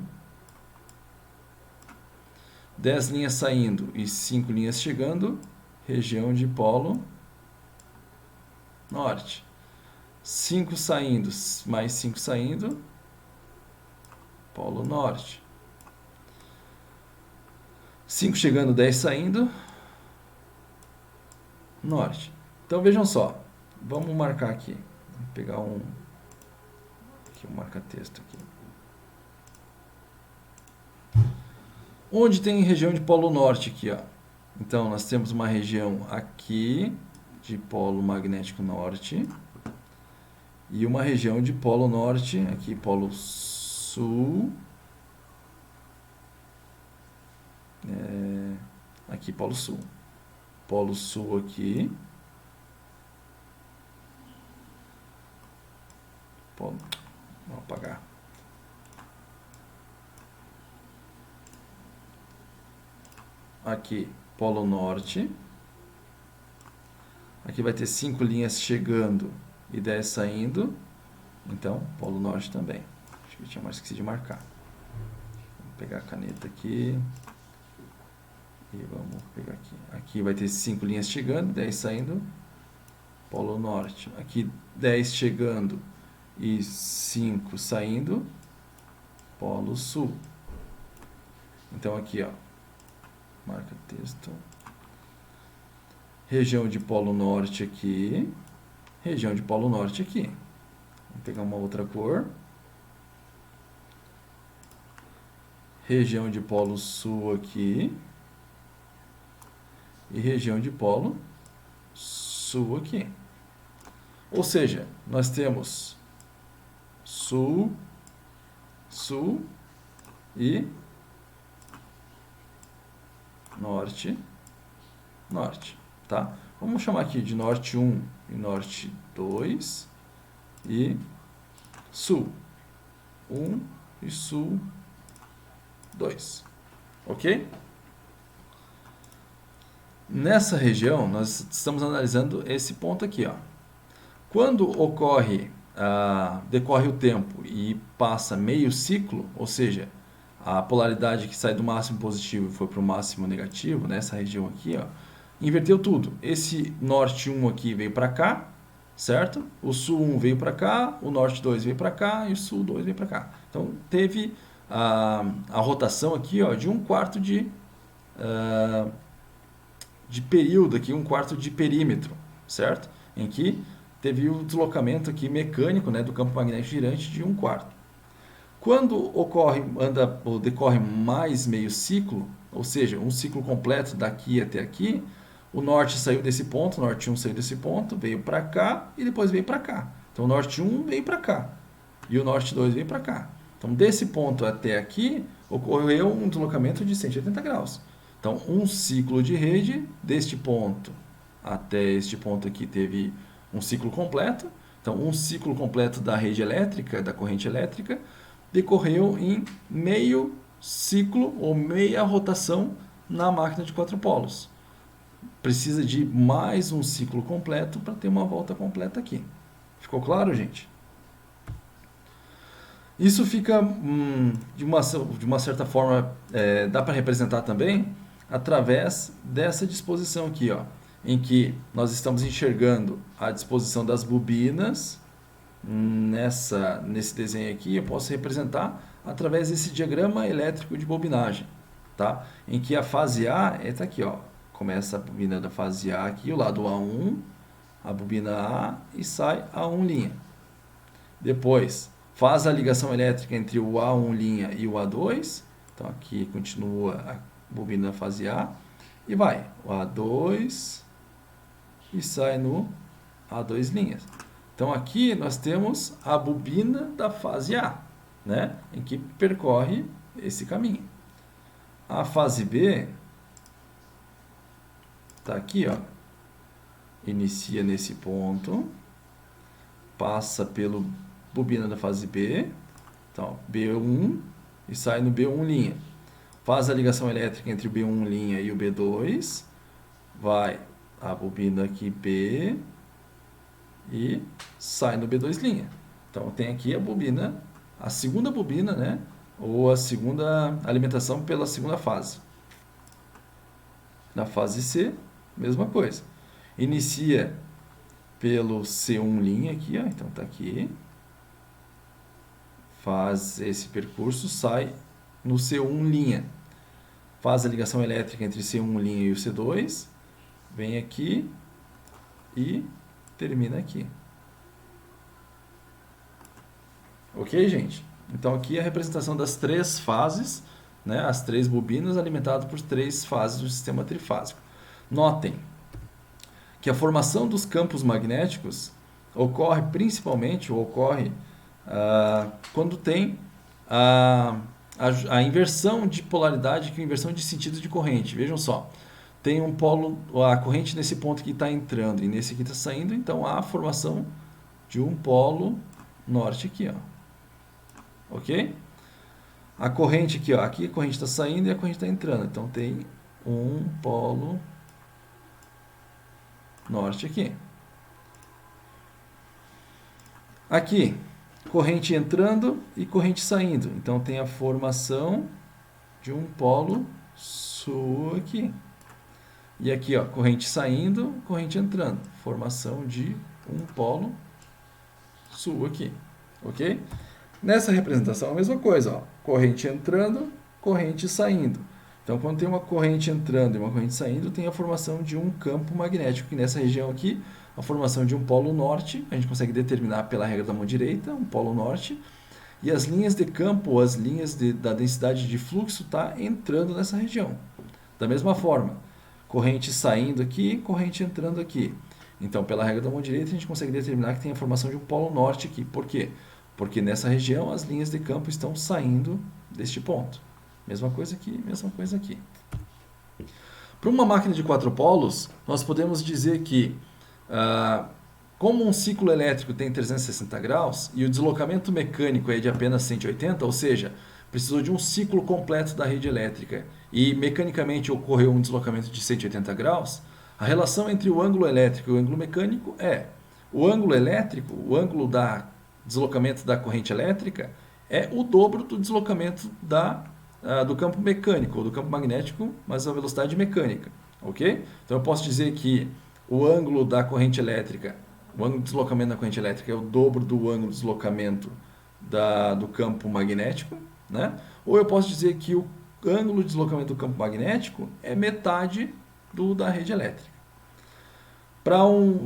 10 linhas saindo e 5 linhas chegando, região de polo norte. 5 saindo, mais 5 saindo, polo norte. 5 chegando, 10 saindo, norte. Então vejam só, vamos marcar aqui. Vou pegar um marca-texto aqui. Onde tem região de polo norte aqui, ó. Então nós temos uma região aqui de polo magnético norte e uma região de polo norte, aqui polo sul. Aqui polo sul. Polo sul aqui. Vamos apagar. Aqui, polo norte. Aqui vai ter 5 linhas chegando e 10 saindo. Então, polo norte também. Acho que eu tinha mais esquecido de marcar. Vou pegar a caneta aqui. E vamos pegar aqui. Aqui vai ter 5 linhas chegando, 10 saindo. Polo norte. Aqui 10 chegando e 5 saindo. Polo sul. Então aqui, ó, marca texto, região de polo norte aqui, região de polo norte aqui. Vou pegar uma outra cor. Região de polo sul aqui. E região de polo sul aqui. Ou seja, nós temos sul, sul e norte, norte, tá? Vamos chamar aqui de norte 1 e norte 2 e sul 1 e sul 2, ok? Nessa região, nós estamos analisando esse ponto aqui, ó. Quando decorre o tempo e passa meio ciclo, ou seja, a polaridade que sai do máximo positivo e foi para o máximo negativo, nessa região aqui, ó, inverteu tudo. Esse norte 1 aqui veio para cá, certo? O sul 1 veio para cá, o norte 2 veio para cá e o sul 2 veio para cá. Então, teve a rotação aqui, ó, de 1/4 de período aqui, 1/4 de perímetro, certo? Em que teve o deslocamento aqui mecânico, né, do campo magnético girante de 1/4. Quando decorre mais meio ciclo, ou seja, um ciclo completo daqui até aqui, o norte saiu desse ponto, o norte 1 saiu desse ponto, veio para cá e depois veio para cá. Então o norte 1 veio para cá e o norte 2 veio para cá. Então desse ponto até aqui ocorreu um deslocamento de 180 graus. Então um ciclo de rede deste ponto até este ponto aqui teve um ciclo completo. Então um ciclo completo da rede elétrica, da corrente elétrica, decorreu em meio ciclo ou meia rotação na máquina de 4 polos. Precisa de mais um ciclo completo para ter uma volta completa aqui. Ficou claro, gente? Isso fica, de uma certa forma, dá para representar também através dessa disposição aqui, ó, em que nós estamos enxergando a disposição das bobinas. Nesse desenho aqui eu posso representar através desse diagrama elétrico de bobinagem, tá? Em que a fase A está aqui, ó. Começa a bobina da fase A aqui, o lado A1, a bobina A e sai A1 linha. Depois faz a ligação elétrica entre o A1 linha e o A2. Então aqui continua a bobina da fase A e vai o A2 e sai no A2 linhas. Então aqui nós temos a bobina da fase A, né, em que percorre esse caminho. A fase B está aqui, ó, inicia nesse ponto, passa pelo bobina da fase B, então B1 e sai no B1 linha. Faz a ligação elétrica entre o B1 linha e o B2, vai a bobina aqui B e sai no B2 linha. Então tem aqui a bobina, a segunda bobina, né? Ou a segunda alimentação pela segunda fase. Na fase C, mesma coisa. Inicia pelo C1 linha aqui, ó, então tá aqui. Faz esse percurso, sai no C1 linha. Faz a ligação elétrica entre C1 linha e o C2, vem aqui e termina aqui. Ok, gente? Então aqui é a representação das 3 fases, né? As 3 bobinas alimentadas por 3 fases do sistema trifásico. Notem que a formação dos campos magnéticos ocorre principalmente, ou ocorre quando tem a inversão de polaridade, que é a inversão de sentido de corrente. Vejam só, tem um polo, a corrente nesse ponto que está entrando e nesse aqui está saindo, então há a formação de um polo norte aqui, ó. Ok? A corrente aqui, ó, aqui a corrente está saindo e a corrente está entrando, então tem um polo norte aqui. Aqui, corrente entrando e corrente saindo, então tem a formação de um polo sul aqui. E aqui, ó, corrente saindo, corrente entrando. Formação de um polo sul aqui. Ok? Nessa representação, a mesma coisa, ó. Corrente entrando corrente saindo. Então, quando tem uma corrente entrando e uma corrente saindo, tem a formação de um campo magnético, que nessa região aqui, a formação de um polo norte, a gente consegue determinar pela regra da mão direita, um polo norte, e as linhas de campo, ou as linhas da densidade de fluxo, está entrando nessa região. Da mesma forma, corrente saindo aqui, corrente entrando aqui. Então, pela regra da mão direita, a gente consegue determinar que tem a formação de um polo norte aqui. Por quê? Porque nessa região as linhas de campo estão saindo deste ponto. Mesma coisa aqui, mesma coisa aqui. Para uma máquina de 4 polos, nós podemos dizer que, como um ciclo elétrico tem 360 graus e o deslocamento mecânico é de apenas 180, ou seja, precisou de um ciclo completo da rede elétrica e mecanicamente ocorreu um deslocamento de 180 graus, a relação entre o ângulo elétrico e o ângulo mecânico é o ângulo elétrico, o ângulo da deslocamento da corrente elétrica, é o dobro do deslocamento do campo mecânico, ou do campo magnético, mas a velocidade mecânica. Ok? Então eu posso dizer que o ângulo da corrente elétrica, o ângulo de deslocamento da corrente elétrica é o dobro do ângulo de deslocamento do campo magnético, né? Ou eu posso dizer que o ângulo de deslocamento do campo magnético é metade da rede elétrica.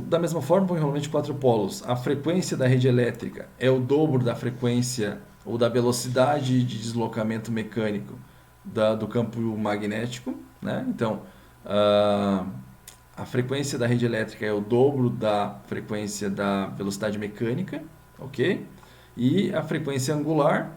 Da mesma forma, para um enrolamento de 4 polos, a frequência da rede elétrica é o dobro da frequência ou da velocidade de deslocamento mecânico do campo magnético, né? Então, a frequência da rede elétrica é o dobro da frequência da velocidade mecânica, ok? E a frequência angular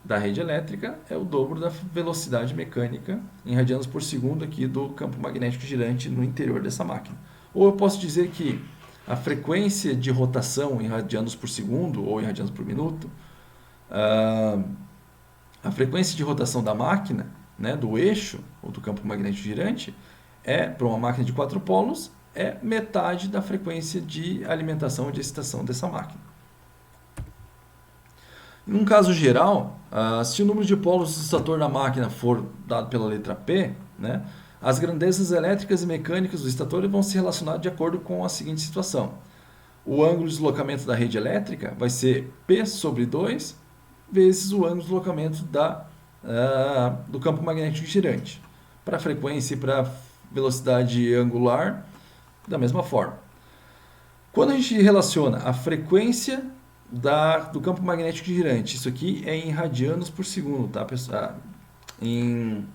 da rede elétrica é o dobro da velocidade mecânica em radianos por segundo aqui do campo magnético girante no interior dessa máquina. Ou eu posso dizer que a frequência de rotação em radianos por segundo ou em radianos por minuto, a frequência de rotação da máquina, né, do eixo ou do campo magnético girante, para uma máquina de 4 polos, é metade da frequência de alimentação ou de excitação dessa máquina. Em um caso geral, se o número de polos do estator da máquina for dado pela letra P, né, as grandezas elétricas e mecânicas do estator vão se relacionar de acordo com a seguinte situação. O ângulo de deslocamento da rede elétrica vai ser P sobre 2 vezes o ângulo de deslocamento do campo magnético girante. Para a frequência e para a velocidade angular, da mesma forma. Quando a gente relaciona a frequência do campo magnético girante, isso aqui é em radianos por segundo, tá, pessoal? Em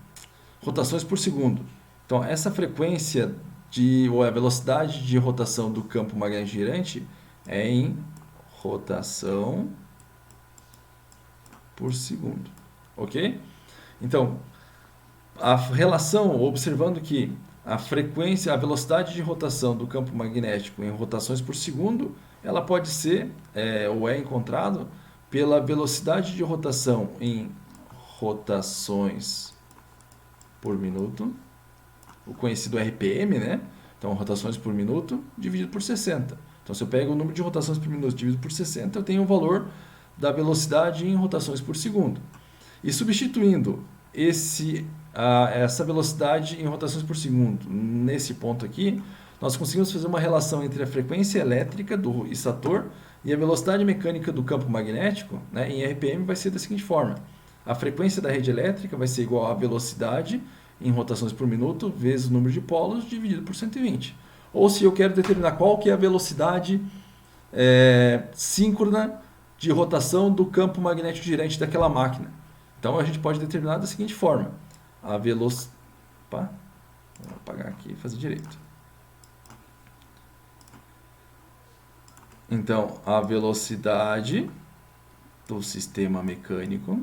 rotações por segundo. Então, essa frequência ou a velocidade de rotação do campo magnético girante é em rotação por segundo, ok? Então, a relação, observando que a frequência, a velocidade de rotação do campo magnético em rotações por segundo, ela pode ser, ou é encontrado, pela velocidade de rotação em rotações por minuto, o conhecido RPM, né? Então, rotações por minuto dividido por 60. Então, se eu pego o número de rotações por minuto dividido por 60, eu tenho o valor da velocidade em rotações por segundo. E substituindo essa velocidade em rotações por segundo nesse ponto aqui, nós conseguimos fazer uma relação entre a frequência elétrica do estator e a velocidade mecânica do campo magnético, né? Em RPM vai ser da seguinte forma. A frequência da rede elétrica vai ser igual à velocidade em rotações por minuto vezes o número de polos dividido por 120. Ou se eu quero determinar qual que é a velocidade síncrona de rotação do campo magnético girante daquela máquina. Então a gente pode determinar da seguinte forma. A velocidade... Vou apagar aqui e fazer direito. Então, a velocidade do sistema mecânico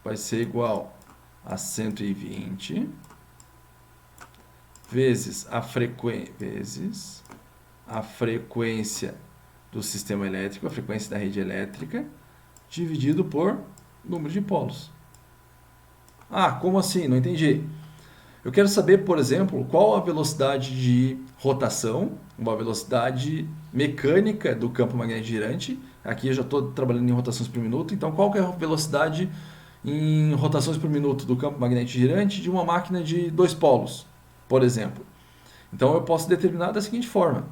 vai ser igual a 120 vezes a frequência do sistema elétrico, a frequência da rede elétrica, dividido por número de polos. Como assim? Não entendi. Eu quero saber, por exemplo, qual a velocidade de rotação, uma velocidade mecânica do campo magnético girante. Aqui eu já estou trabalhando em rotações por minuto, então qual que é a velocidade em rotações por minuto do campo magnético girante de uma máquina de 2 polos, por exemplo. Então eu posso determinar da seguinte forma.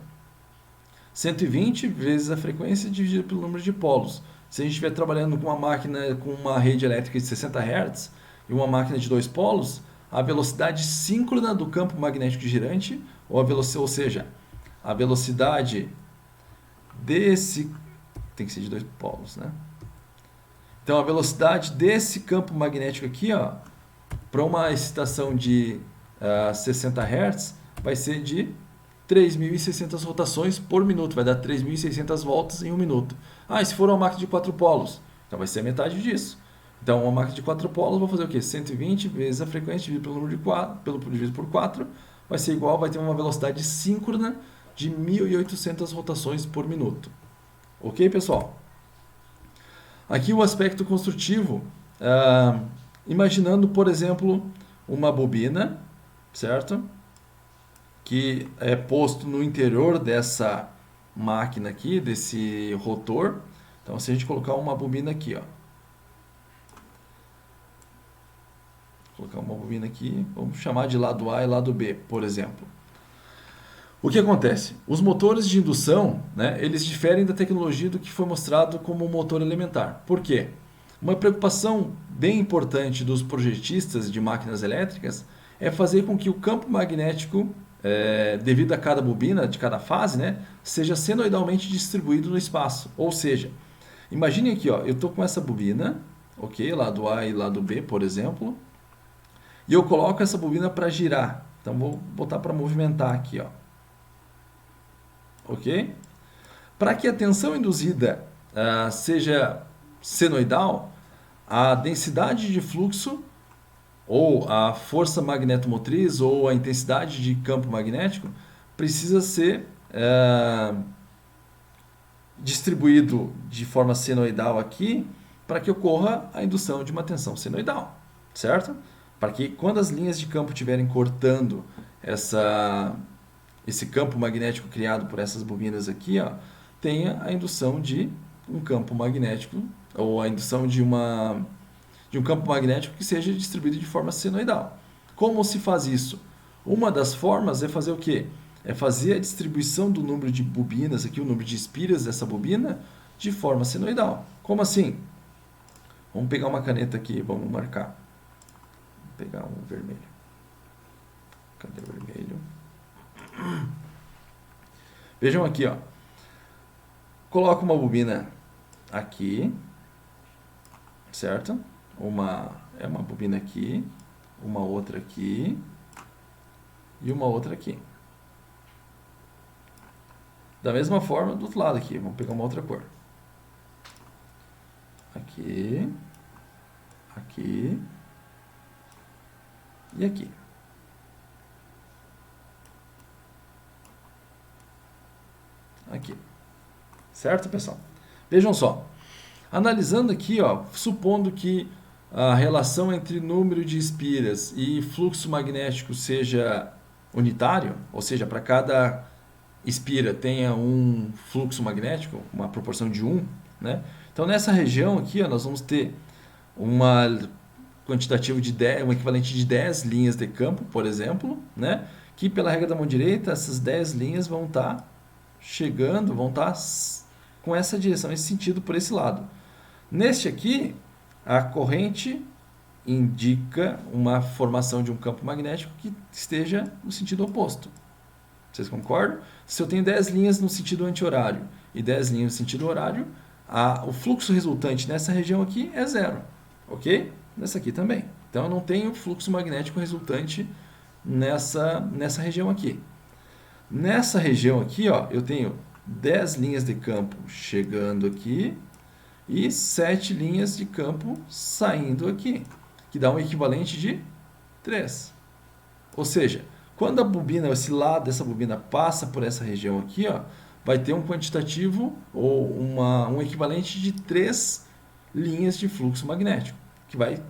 120 vezes a frequência dividido pelo número de polos. se a gente estiver trabalhando com uma máquina com uma rede elétrica de 60 Hz e uma máquina de dois polos, a velocidade síncrona do campo magnético girante, ou seja, a velocidade desse... Tem que ser de dois polos, né? Então, a velocidade desse campo magnético aqui, ó, para uma excitação de 60 Hz, vai ser de 3.600 rotações por minuto. Vai dar 3.600 voltas em um minuto. E se for uma máquina de 4 polos? Então, vai ser a metade disso. Então, uma máquina de 4 polos, vou fazer o quê? 120 vezes a frequência dividido pelo número de 4, dividido por 4, vai ser igual, vai ter uma velocidade síncrona de 1.800 rotações por minuto. Ok, pessoal? Aqui o aspecto construtivo, imaginando, por exemplo, uma bobina, certo? Que é posto no interior dessa máquina aqui, desse rotor. Então, se a gente colocar uma bobina aqui, ó. Colocar uma bobina aqui, vamos chamar de lado A e lado B, por exemplo. O que acontece? Os motores de indução, né, eles diferem da tecnologia do que foi mostrado como motor elementar. Por quê? Uma preocupação bem importante dos projetistas de máquinas elétricas é fazer com que o campo magnético, devido a cada bobina, de cada fase, né, seja senoidalmente distribuído no espaço. Ou seja, imagine aqui, ó, eu estou com essa bobina, ok, lado A e lado B, por exemplo, e eu coloco essa bobina para girar. Então, vou botar para movimentar aqui, ó. Ok? Para que a tensão induzida seja senoidal, a densidade de fluxo, ou a força magnetomotriz, ou a intensidade de campo magnético, precisa ser distribuído de forma senoidal aqui, para que ocorra a indução de uma tensão senoidal, certo? Para que quando as linhas de campo estiverem cortando esse campo magnético criado por essas bobinas aqui, ó, tenha a indução de um campo magnético, ou a indução de um campo magnético que seja distribuído de forma senoidal. Como se faz isso? Uma das formas é fazer o quê? É fazer a distribuição do número de bobinas, aqui o número de espiras dessa bobina, de forma senoidal. Como assim? Vamos pegar uma caneta aqui, vamos marcar. Vou pegar um vermelho. Cadê o vermelho? Vejam aqui, ó. Coloco uma bobina aqui, certo? Uma bobina aqui, uma outra aqui e uma outra aqui. Da mesma forma, do outro lado aqui, vamos pegar uma outra cor. Aqui, aqui e aqui. Aqui. Certo, pessoal? Vejam só. Analisando aqui, ó, supondo que a relação entre número de espiras e fluxo magnético seja unitário, ou seja, para cada espira tenha um fluxo magnético, uma proporção de 1, né? Então, nessa região aqui, ó, nós vamos ter uma quantitativo de 10, um equivalente de 10 linhas de campo, por exemplo, né? Que pela regra da mão direita, essas 10 linhas vão estar chegando, vão estar com essa direção, esse sentido por esse lado. Neste aqui, a corrente indica uma formação de um campo magnético que esteja no sentido oposto. Vocês concordam? Se eu tenho 10 linhas no sentido anti-horário e 10 linhas no sentido horário, o fluxo resultante nessa região aqui é zero. Ok? Nessa aqui também. Então, eu não tenho fluxo magnético resultante nessa região aqui. Nessa região aqui, ó, eu tenho 10 linhas de campo chegando aqui e 7 linhas de campo saindo aqui, que dá um equivalente de 3. Ou seja, quando a bobina, esse lado dessa bobina passa por essa região aqui, ó, vai ter um quantitativo ou um equivalente de 3 linhas de fluxo magnético, que vai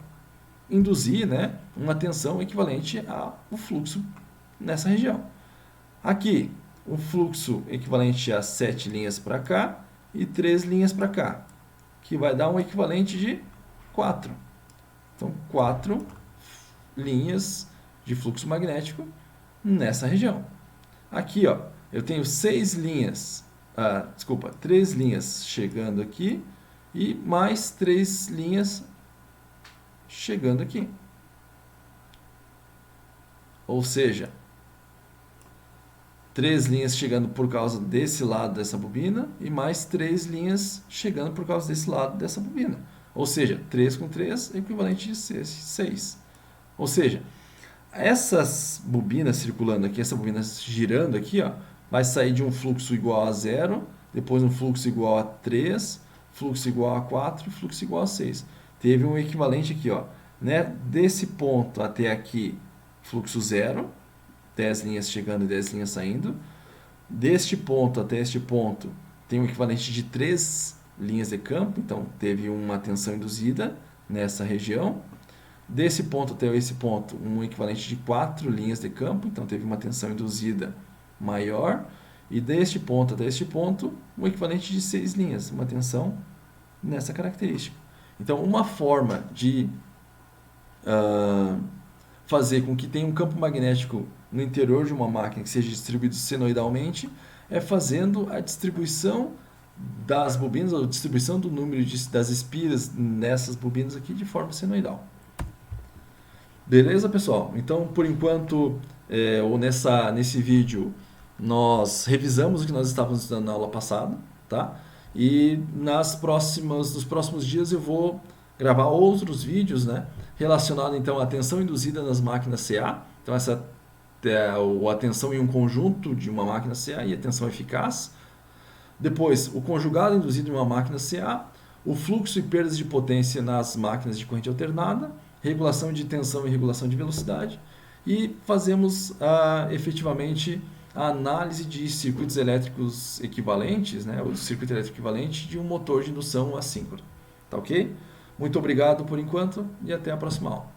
induzir, né, uma tensão equivalente ao fluxo nessa região. Aqui, um fluxo equivalente a 7 linhas para cá e 3 linhas para cá, que vai dar um equivalente de 4. Então, 4 linhas de fluxo magnético nessa região. Aqui, ó, eu tenho 3 linhas chegando aqui e mais 3 linhas chegando aqui. Ou seja, 3 linhas chegando por causa desse lado dessa bobina e mais 3 linhas chegando por causa desse lado dessa bobina. Ou seja, 3 com 3 é equivalente de 6. Ou seja, essas bobinas circulando aqui, essa bobina girando aqui, ó, vai sair de um fluxo igual a 0, depois um fluxo igual a 3, fluxo igual a 4 e fluxo igual a 6. Teve um equivalente aqui, ó, né? Desse ponto até aqui, fluxo 0, 10 linhas chegando e 10 linhas saindo. Deste ponto até este ponto, tem um equivalente de 3 linhas de campo, então teve uma tensão induzida nessa região. Desse ponto até esse ponto, um equivalente de 4 linhas de campo, então teve uma tensão induzida maior. E deste ponto até este ponto, um equivalente de 6 linhas, uma tensão nessa característica. Então, uma forma de fazer com que tenha um campo magnético no interior de uma máquina que seja distribuído senoidalmente é fazendo a distribuição das bobinas, ou distribuição do número das espiras nessas bobinas aqui de forma senoidal. Beleza, pessoal? Então, por enquanto, ou nesse vídeo, nós revisamos o que nós estávamos estudando na aula passada, tá? E nos próximos dias eu vou gravar outros vídeos, né, relacionados então à tensão induzida nas máquinas CA. Então essa a tensão em um conjunto de uma máquina CA e a tensão eficaz. Depois, o conjugado induzido em uma máquina CA, o fluxo e perdas de potência nas máquinas de corrente alternada, regulação de tensão e regulação de velocidade, e fazemos efetivamente a análise de circuitos elétricos equivalentes, né, o circuito elétrico equivalente de um motor de indução assíncrono. Tá ok? Muito obrigado por enquanto e até a próxima aula.